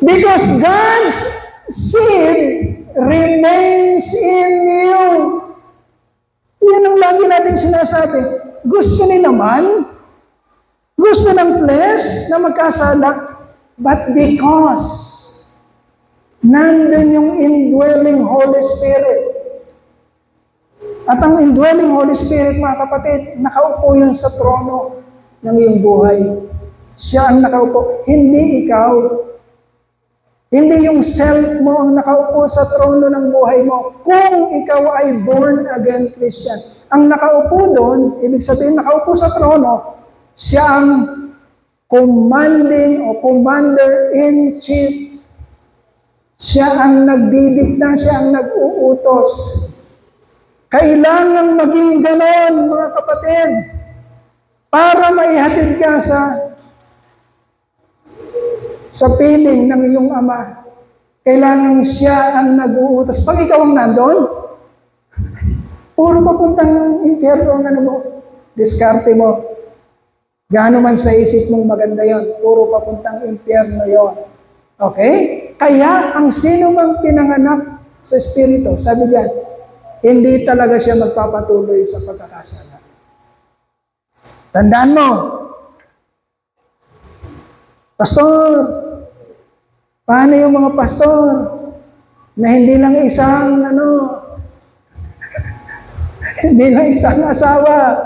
Because God's seed remains in you. Yan ang lagi natin sinasabi. Gusto ni naman, gusto ng flesh na magkasala, but because nandun yung indwelling Holy Spirit. At ang indwelling Holy Spirit, mga kapatid, nakaupo yun sa trono ng iyong buhay. Siya ang nakaupo, hindi ikaw. Hindi yung self mo ang nakaupo sa trono ng buhay mo. Kung ikaw ay born again Christian. Ang nakaupo doon, ibig sabihin nakaupo sa trono, siya ang commanding o commander-in-chief. Siya ang nagdidikta, siya ang nag-uutos. Kailangan maging ganon, mga kapatid, para maihatid ka sa piling ng iyong ama. Kailangan siya ang nag-uutos. Pag ikaw ang nandun, puro papuntang impyerno ang ano mo, diskarte mo. Gaano man sa isip mong maganda yon, puro papuntang impyerno yon. Okay? Kaya ang sino mang pinanganak sa Espiritu, sabi diyan, hindi talaga siya magpapatuloy sa pagkakasala. Tandaan mo, pastor, paano yung mga pastor na hindi lang isang hindi lang isang asawa.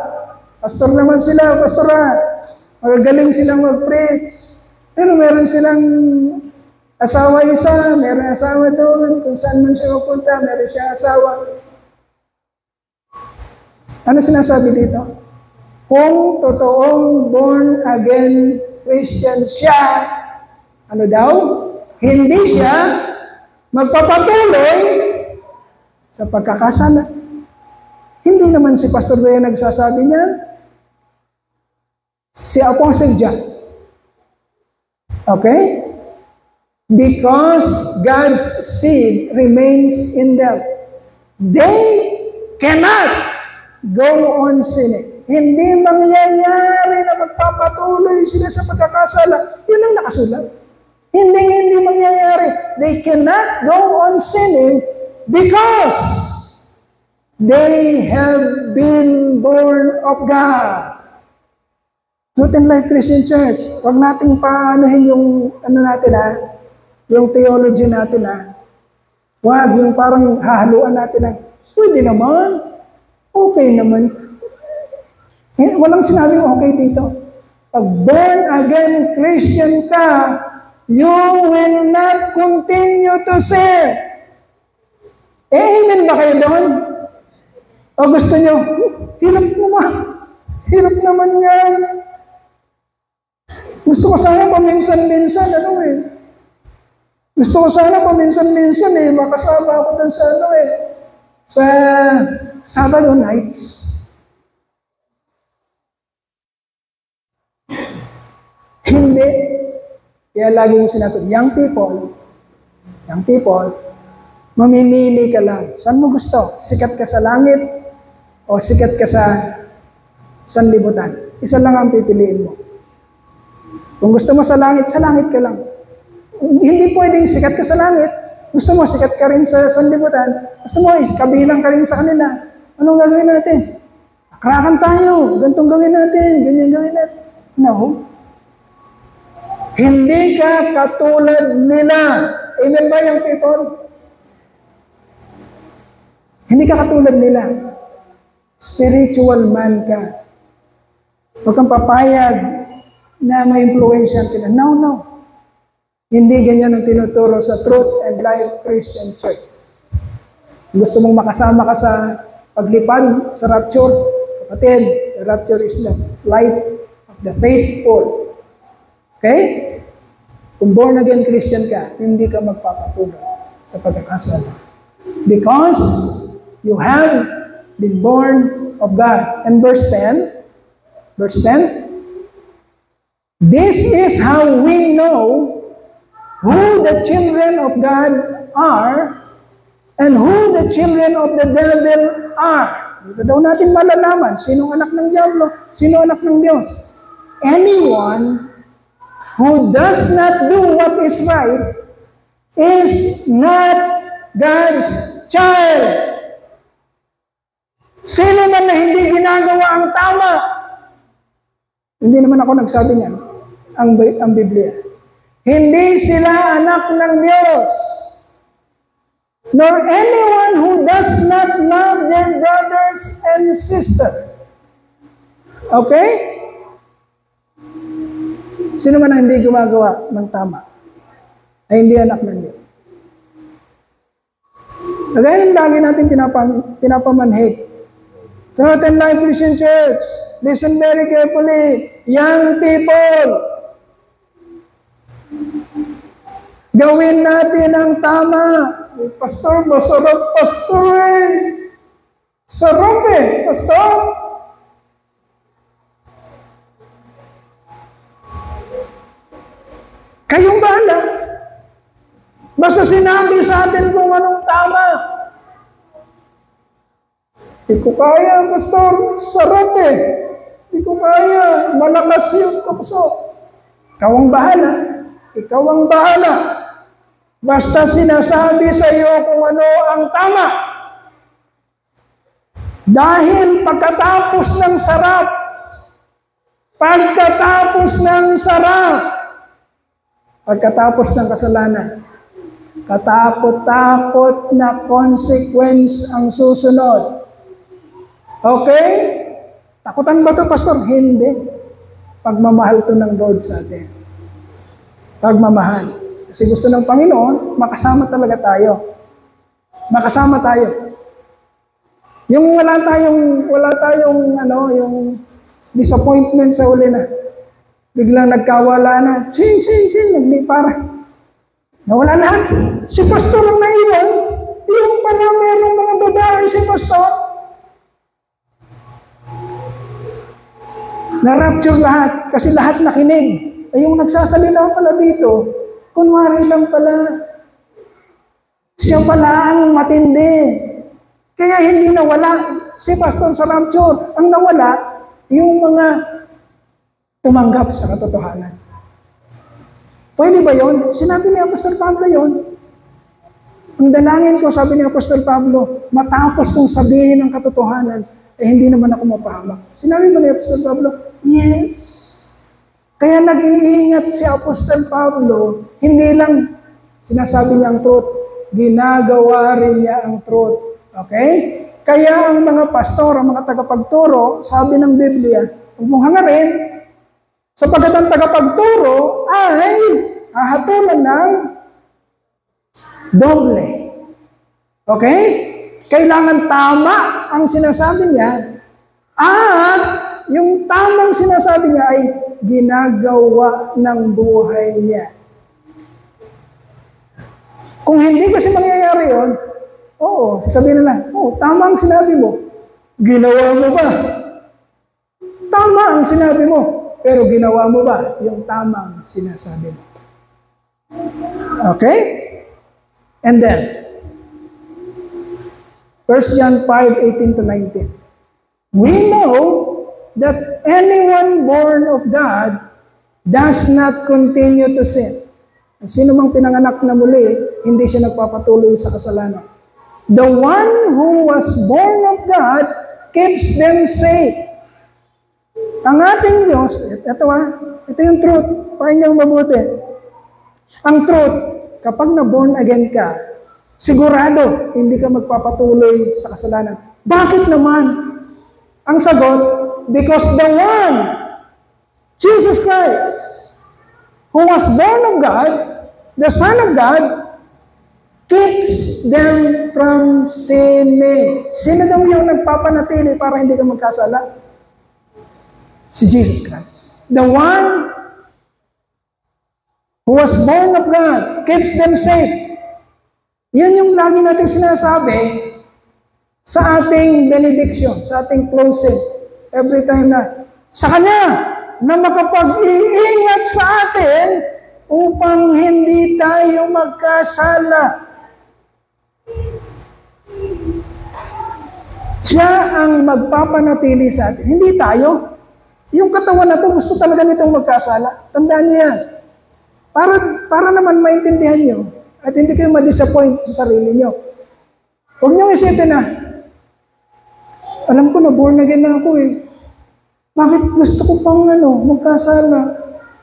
Pastor naman sila, pastora. Magagaling silang mag-preach. Pero meron silang asawa isa, meron asawa doon. Kung saan man siya mapunta, meron siya asawa. Ano sinasabi dito? Kung totoong born again Christian siya, ano daw? Hindi siya magpapatuloy sa pagkakasala. Hindi naman si Pastor Bea nagsasabi niyan. Si Apostle John. Okay? Because God's seed remains in them. They cannot go on sinning. Hindi mangyayari na magpapatuloy sila sa pagkakasala. Yun ang nakasulat. Hindi mangyayari. They cannot go on sinning because they have been born of God. Truth and Life Christian Church, huwag nating paanohin yung yung theology natin Huwag yung parang hahaluan natin pwede naman, okay naman. Walang sinabing okay dito. pag born again Christian ka, you will not continue to sin. Amen ba kayo doon? O gusto nyo, hirap naman yan. Gusto ko sana paminsan-minsan, Gusto ko sana paminsan-minsan makasama ako dun sa sa Sabado nights. Hindi. Kaya laging sinasabi, young people, mamimili ka lang. Saan mo gusto? Sikat ka sa langit o sikat ka sa sanlibutan? Isa lang ang pipiliin mo. Kung gusto mo sa langit ka lang. Hindi pwedeng sikat ka sa langit. Gusto mo, sikat ka rin sa sanlibutan. Gusto mo, kabilang ka rin sa kanila. Anong gagawin natin? Akrakan tayo. Gantong gawin natin. Ganyan gawin natin. No. Hindi ka katulad nila. Amen ba yung people? Hindi ka katulad nila. Spiritual man ka. Huwag kang papayag na may influensya ka. No. Hindi ganyan ang tinuturo sa Truth and Life Christian Church. Gusto mong makasama ka sa paglipad, sa rapture, kapatid, the rapture is the light of the faithful. Okay? Kung born again Christian ka, hindi ka magpapatuloy sa pagkakasala. Because you have been born of God. And verse 10, this is how we know who the children of God are and who the children of the devil are. Dito daw natin malalaman sino anak ng diablo, sino anak ng Diyos. Anyone who does not do what is right is not God's child. Sino man na hindi ginagawa ang tama? Hindi naman ako nagsabi niyan, ang Biblia. Hindi sila anak ng Diyos. Nor anyone who does not love their brothers and sisters. Okay? Sino man ang hindi gumagawa ng tama ay hindi anak ng Diyos. Kagaya ng lagi natin pinapamanhig. Truth and Life Christian Church, listen very carefully. Young people, gawin natin ang tama. Pastor, masarap, pastor Sarap pastor. Kayong bahala. Basta sinabi sa atin kung anong tama. Di ko kaya, pastor. Sarap Di ko kaya. Malakas yung kapso. Ikaw ang bahala. Ikaw ang bahala. Basta sinasabi sa iyo kung ano ang tama. Dahil pagkatapos ng kasalanan, katakot-takot na consequence ang susunod. Okay? Takutan ba ito, pastor? Hindi. Pagmamahal ito ng Lord sa atin. Pagmamahal. Kasi gusto ng Panginoon, makasama talaga tayo. Makasama tayo. Yung wala tayong yung disappointment sa uli na. Biglang nagkawala na. Naglipara. Nawala lahat. Si pastor ang naiwan. Yung pala merong mga babae si pastor. Na-rapture lahat. Kasi lahat nakinig. Ay yung nagsasalita pala dito, kunwari lang pala. Siya pala ang matindi. Kaya hindi nawala si pastor sa rapture. Ang nawala, yung mga tumanggap sa katotohanan. Pwede ba yun? Sinabi ni Apostol Pablo yun. Ang dalangin ko, sabi ni Apostol Pablo, matapos kong sabihin ang katotohanan, hindi naman ako mapahamak. Sinabi ba ni Apostol Pablo? Yes. Kaya nag-iingat si Apostol Pablo, hindi lang sinasabi niya ang truth, ginagawa rin niya ang truth. Okay? Kaya ang mga pastor, ang mga tagapagturo, sabi ng Biblia, huwag mong hangarin, Sapagkat ang tagapagturo ay hahatulan ng doble. Okay? Kailangan tama ang sinasabi niya at yung tamang sinasabi niya ay ginagawa ng buhay niya. Kung hindi kasi mangyayari yun, oo, sasabihin nila, tama ang sinabi mo. Ginawa mo ba? Tama ang sinabi mo. Pero ginawa mo ba yung tamang sinasabi mo? Okay? And then, 1 John 5:18-19. We know that anyone born of God does not continue to sin. Sino mang pinanganak na muli, hindi siya nagpapatuloy sa kasalanan. The one who was born of God keeps them safe. Ang ating Diyos, ito yung truth. Pakinggan mabuti. Ang truth, kapag na-born again ka, sigurado, hindi ka magpapatuloy sa kasalanan. Bakit naman? Ang sagot, because the one, Jesus Christ, who was born of God, the Son of God, keeps them from sinning. Sino daw yung nagpapanatili para hindi ka magkasala? Si Jesus Christ. The one who was born of God keeps them safe. Yan yung lagi natin sinasabi sa ating benediction, sa ating closing. Every time na, sa Kanya, na makapag-iingat sa atin upang hindi tayo magkasala. Siya ang magpapanatili sa atin. Hindi tayo. Yung katawan na to, gusto talaga nitong magkasala. Tandaan niyo yan. Para naman maintindihan niyo at hindi kayo ma-disappoint sa sarili niyo. Huwag niyo isipin na, alam ko na, born again na ako eh. Bakit gusto ko pang magkasala?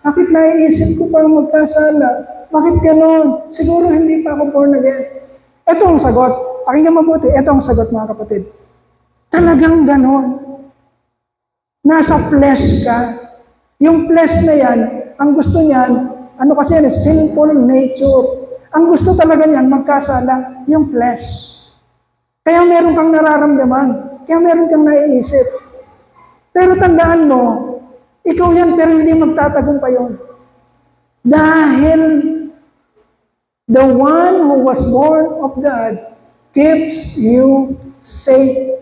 Bakit naiisip ko pang magkasala? Bakit ganon? Siguro hindi pa ako born again. Ito ang sagot. Pakinggan mabuti. Ito ang sagot, mga kapatid. Talagang ganon. Nasa flesh ka. Yung flesh na yan, ang gusto niyan, kasi yan, sinful nature. Ang gusto talaga niyan, magkasala, yung flesh. Kaya meron kang nararamdaman. Kaya meron kang naiisip. Pero tandaan mo, ikaw yan pero hindi magtatagumpay yun. Dahil the one who was born of God keeps you safe.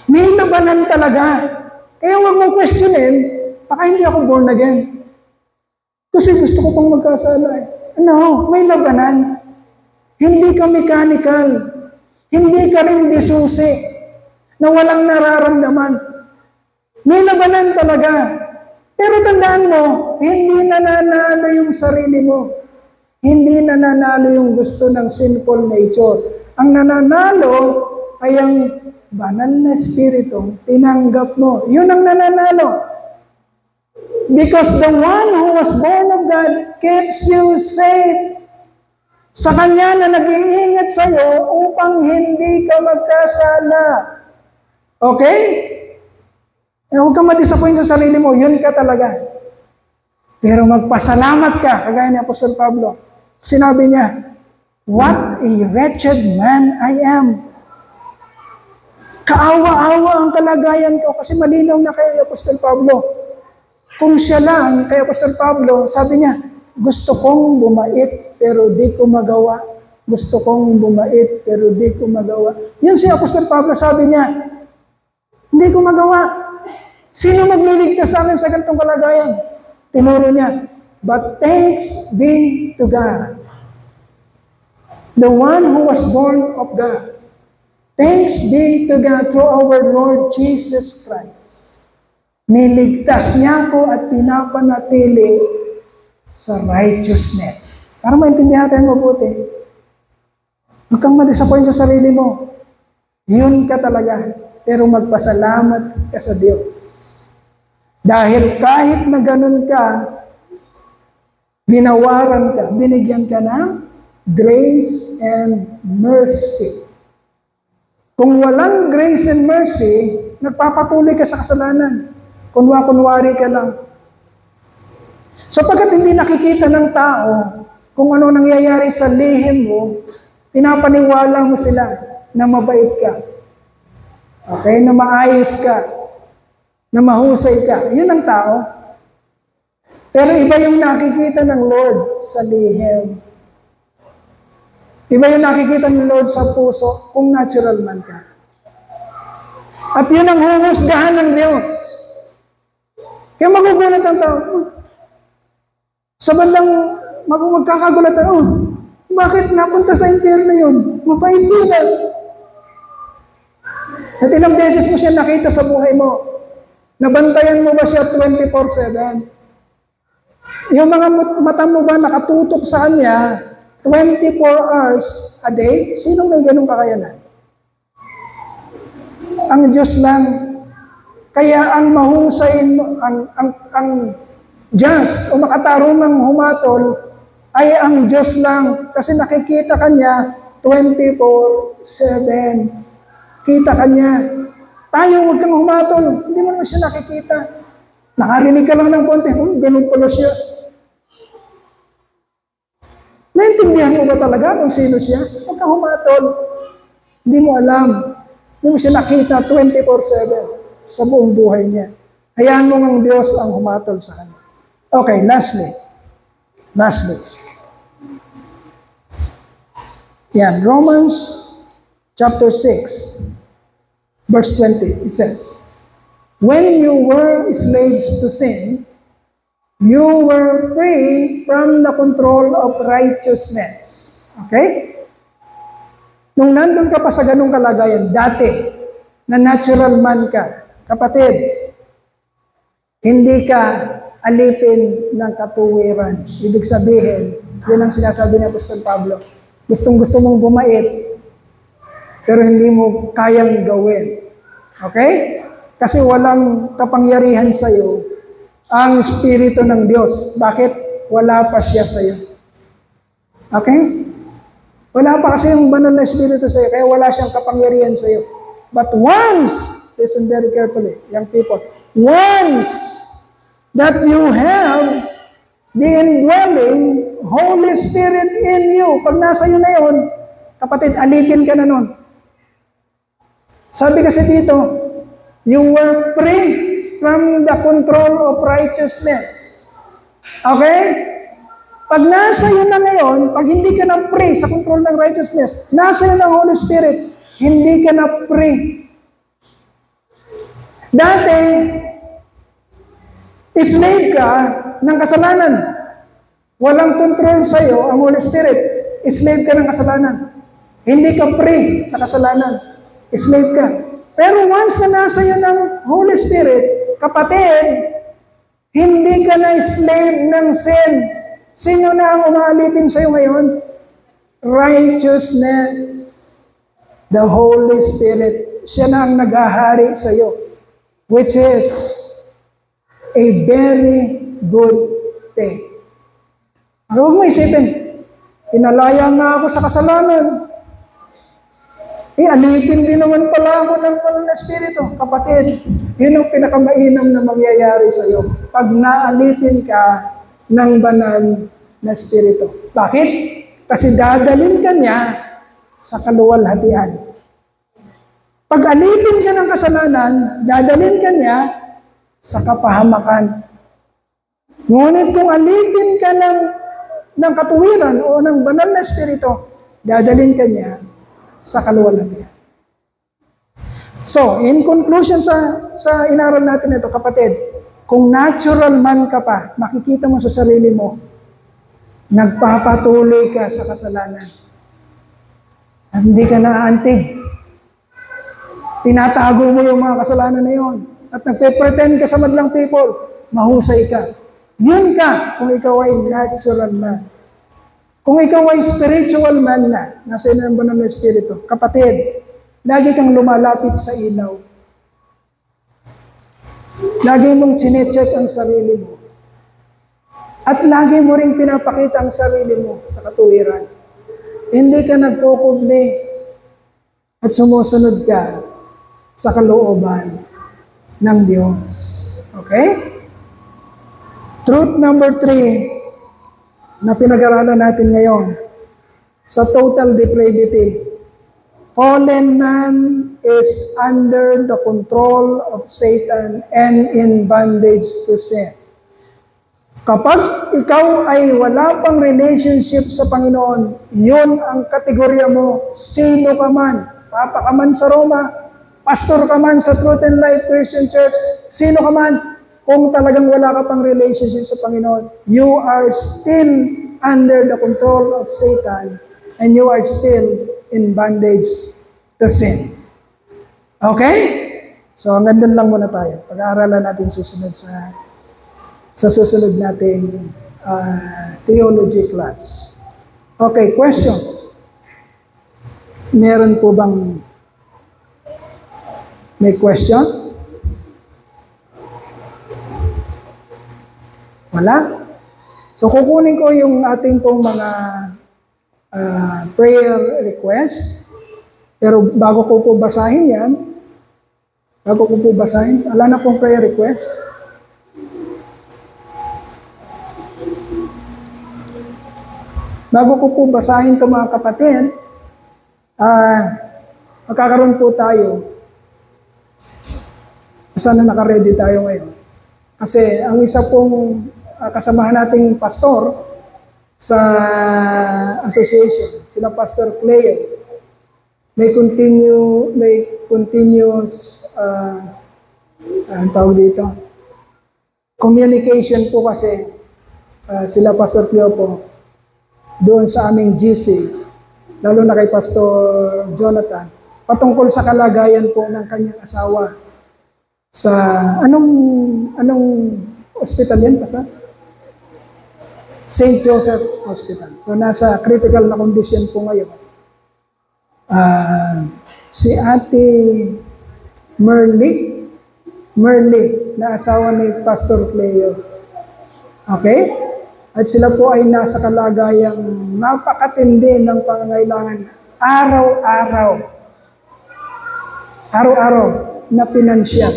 May labanan talaga. Kaya huwag mong questionin, baka hindi ako born again. Kasi gusto ko pang magkasala eh. No, may labanan. Hindi ka mechanical. Hindi ka rin disusi na walang nararamdaman. May labanan talaga. Pero tandaan mo, hindi nananalo yung sarili mo. Hindi nananalo yung gusto ng sinful nature. Ang nananalo ay ang banal na espiritu, tinanggap mo. Yun ang nananalo. Because the one who was born of God keeps you safe. Sa Kanya na nag-iingat sa'yo upang hindi ka magkasala. Okay? Huwag kang ma-disappoint sa sarili mo, yun ka talaga. Pero magpasalamat ka, kagaya ni Apostol Pablo. Sinabi niya, what a wretched man I am. Kaawa-awa ang kalagayan ko kasi malinaw na kay Apostol Pablo. Kung siya lang, kay Apostol Pablo, sabi niya, gusto kong bumait pero di ko magawa. Gusto kong bumait pero di ko magawa. Yun si Apostol Pablo, sabi niya, hindi ko magawa. Sino magliligtas sa amin sa ganitong kalagayan? Tinuro niya, but thanks be to God. The one who was born of God. Thanks be to God through our Lord Jesus Christ. Niligtas niya ako at pinapanatili sa righteousness. Para maintindihan natin mabuti. Huwag kang ma-disappoint sa sarili mo. Yun ka talaga. Pero magpasalamat ka sa Diyos. Dahil kahit na ganun ka, ginawaran ka, binigyan ka ng grace and mercy. Kung walang grace and mercy, nagpapatuloy ka sa kasalanan. Kunwa-kunwari ka lang. Sapagkat hindi nakikita ng tao kung ano nangyayari sa lihim mo, pinapaniwala mo sila na mabait ka. Okay? Na maayos ka. Na mahusay ka. Yun ang tao. Pero iba yung nakikita ng Lord sa lihim. Iba yung nakikita ng Lord sa puso kung natural man ka. At yun ang huhusgahan ng Diyos. Kaya magugulat ang tao. Sa bandang magkakagulatan, bakit napunta sa impyerno yun? Mabait yun. At ilang beses mo siya nakita sa buhay mo. Nabantayan mo ba siya 24/7? Yung mga mata mo ba nakatutok sa kanya 24 hours a day? Sino may ganung kakayanan? Ang Diyos lang. Kaya ang mahusay, ang just o makatarungang humatol ay ang Diyos lang. Kasi nakikita kanya 24/7. Kita kanya. Tayo, huwag kang humatol. Hindi mo naman siya nakikita. Nakarinig ka lang ng konti. Ganun pala siya. Naintindihan mo ba talaga kung sino siya? Huwag kang humatol. Hindi mo alam. Hindi mo siya nakita 24/7 sa buong buhay niya. Hayaan mo ng Diyos ang humatol sa kanya. Okay, lastly. Yan, Romans chapter 6, verse 20, it says, when you were slaves to sin, you were free from the control of righteousness. Okay? Nung nandun ka pa sa ganung kalagayan, dati, na natural man ka, kapatid, hindi ka alipin ng katuwiran. Ibig sabihin, yun ang sinasabi ni Apostol Pablo. Gustong-gusto mong bumait, pero hindi mo kayang gawin. Okay? Kasi walang kapangyarihan sa'yo ang Espiritu ng Diyos. Bakit? Wala pa siya sa'yo. Okay? Wala pa kasi yung banal na Espiritu sa'yo, kaya wala siyang kapangyarihan sa'yo. But once, listen very carefully, young people, once that you have the indwelling Holy Spirit in you, pag nasa iyo na yun, kapatid, alipin ka na nun. Sabi kasi dito, you were free from the control of righteousness. Okay? Pag nasa iyo na ngayon, pag hindi ka na free sa control ng righteousness, nasa iyo ng Holy Spirit, hindi ka na free. Dati, slave ka ng kasalanan. Walang control sa iyo ang Holy Spirit. Slave ka ng kasalanan. Hindi ka free sa kasalanan. Slave ka. Pero once na nasa iyo ng Holy Spirit, kapatid, hindi ka na slave ng sin. Sino na ang umaalipin sa iyo ngayon? Righteousness. The Holy Spirit. Siya na ang naghahari sa iyo. Which is a very good thing. Huwag mo isipin, pinalaya nga ako sa kasalanan. Alipin din naman pala ako ng banal na Espiritu. Kapatid, yun ang pinakamainam na mangyayari sa iyo pag naalipin ka ng banal na Espiritu. Bakit? Kasi dadalhin ka niya sa kaluwalhatian. Pag alipin ka ng kasalanan, dadalhin ka niya sa kapahamakan. Ngunit kung alipin ka ng katuwiran o ng banal na Espiritu, dadalhin ka niya sa kaluwalhatian. So, in conclusion sa inaral natin ito, kapatid, kung natural man ka pa, makikita mo sa sarili mo, nagpapatuloy ka sa kasalanan. Hindi ka naaantig. Tinatago mo yung mga kasalanan na yun. At nagpe-pretend ka sa madlang people, mahusay ka. Yun ka kung ikaw ay natural man. Kung ikaw ay spiritual man na, nasa inang banal na Espiritu, kapatid, lagi kang lumalapit sa ilaw. Lagi mong chinecheck ang sarili mo. At lagi mo rin pinapakita ang sarili mo sa katuwiran. Hindi ka nagkukubli at sumusunod ka sa kalooban ng Diyos. Okay? Truth number 3 na pinag-aralan natin ngayon sa total depravity. Fallen man is under the control of Satan and in bondage to sin. Kapag ikaw ay wala pang relationship sa Panginoon, yun ang kategorya mo. Sino ka man, papa ka man sa Roma, pastor ka man sa Truth and Life Christian Church, sino ka man, kung talagang wala ka pang relationship sa Panginoon, you are still under the control of Satan and you are still in bondage to sin. Okay? So, hanggang lang muna tayo. Pag-aaralan natin susunod sa susunod nating theology class. Okay, questions? Meron po bang may question? Wala? So, kukunin ko yung ating pong mga prayer request. Pero bago ko po basahin yan, wala na pong prayer request. Bago ko po basahin ito mga kapatid, magkakaroon po tayo. Sana naka-ready tayo ngayon. Kasi ang isa pong kasamahan nating pastor sa association, sila Pastor Cleo, may continuous ang tawag dito, communication po kasi sila Pastor Cleo po doon sa aming GC, lalo na kay Pastor Jonathan, patungkol sa kalagayan po ng kanyang asawa sa anong hospital yan, Pastor? St. Joseph Hospital. So nasa critical na condition po ngayon. Si Ate Merly na asawa ni Pastor Cleo. Okay? At sila po ay nasa kalagayang napakatindi ng pangangailangan araw-araw na pinansyal.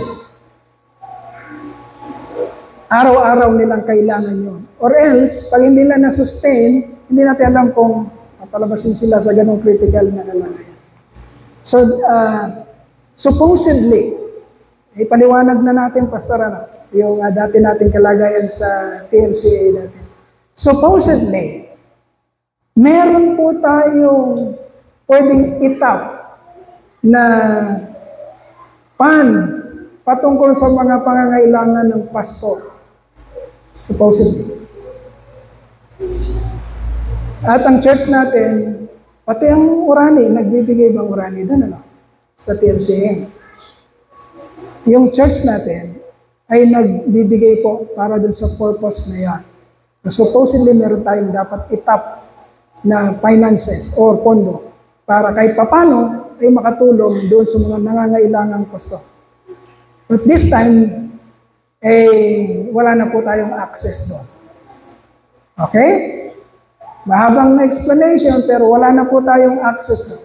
Araw-araw nilang kailangan yun. Or else, pag hindi nila na-sustain, hindi natin alam kung palabasin sila sa ganong critical na kalagayan. So, supposedly, ipaliwanag na natin, Pastor, yung dati nating kalagayan sa TLCA dati. Supposedly, meron po tayong pwedeng itap na patungkol sa mga pangangailangan ng pastor. Supposedly. At ang church natin, pati ang Urani, nagbibigay bang Urani doon, sa TLCA. Yung church natin ay nagbibigay po para doon sa purpose na yan. So supposedly, meron tayong dapat itap na finances or pondo para kahit papano ay makatulong doon sa mga nangangailangang pastor. But this time, wala na po tayong access doon. Okay? Mahabang na explanation, pero wala na po tayong access doon.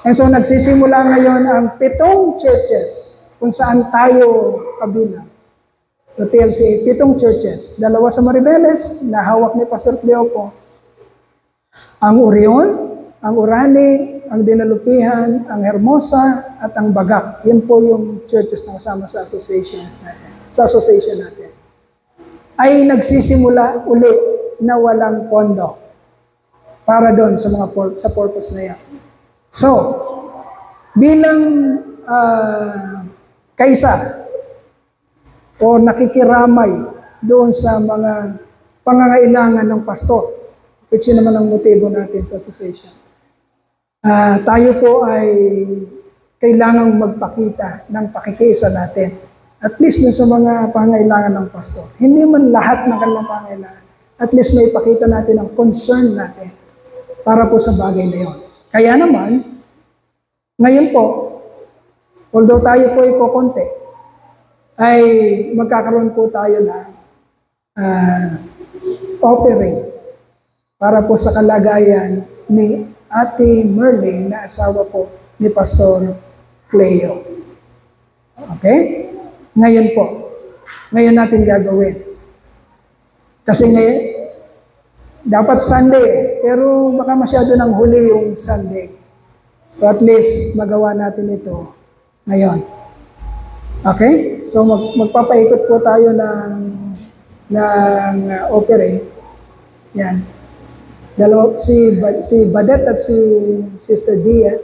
And so, nagsisimula ngayon ang 7 churches kung saan tayo kabilang. So, TLCA, 7 churches. 2 sa Maribeles, na hawak ni Pastor Cleo po. Ang Orion, ang Urani, ang Dinalupihan, ang Hermosa, at ang Bagak. Yan po yung churches na kasama sa association natin. Ay nagsisimula uli na walang pondo para doon sa sa purpose na yan. So, bilang kaisa o nakikiramay doon sa mga pangangailangan ng pastor, which yun naman ang motibo natin sa association. Tayo po ay kailangang magpakita ng pakikiisa natin. At least dun sa mga pangangailangan ng pastor. Hindi man lahat ng kanilang pangangailangan. At least may ipakita natin ang concern natin para po sa bagay na yun. Kaya naman, ngayon po, although tayo po ay kukonti, ay magkakaroon po tayo ng offering para po sa kalagayan ni Ate Merly na asawa po ni Pastor Cleo. Okay? Ngayon po. ngayon natin gagawin. Kasi ngayon, dapat Sunday pero baka masyado nang huli yung Sunday. So at least magawa natin ito ngayon. Okay? So magpapaikot po tayo ng offering. Yan. Si Badet at si Sister Dia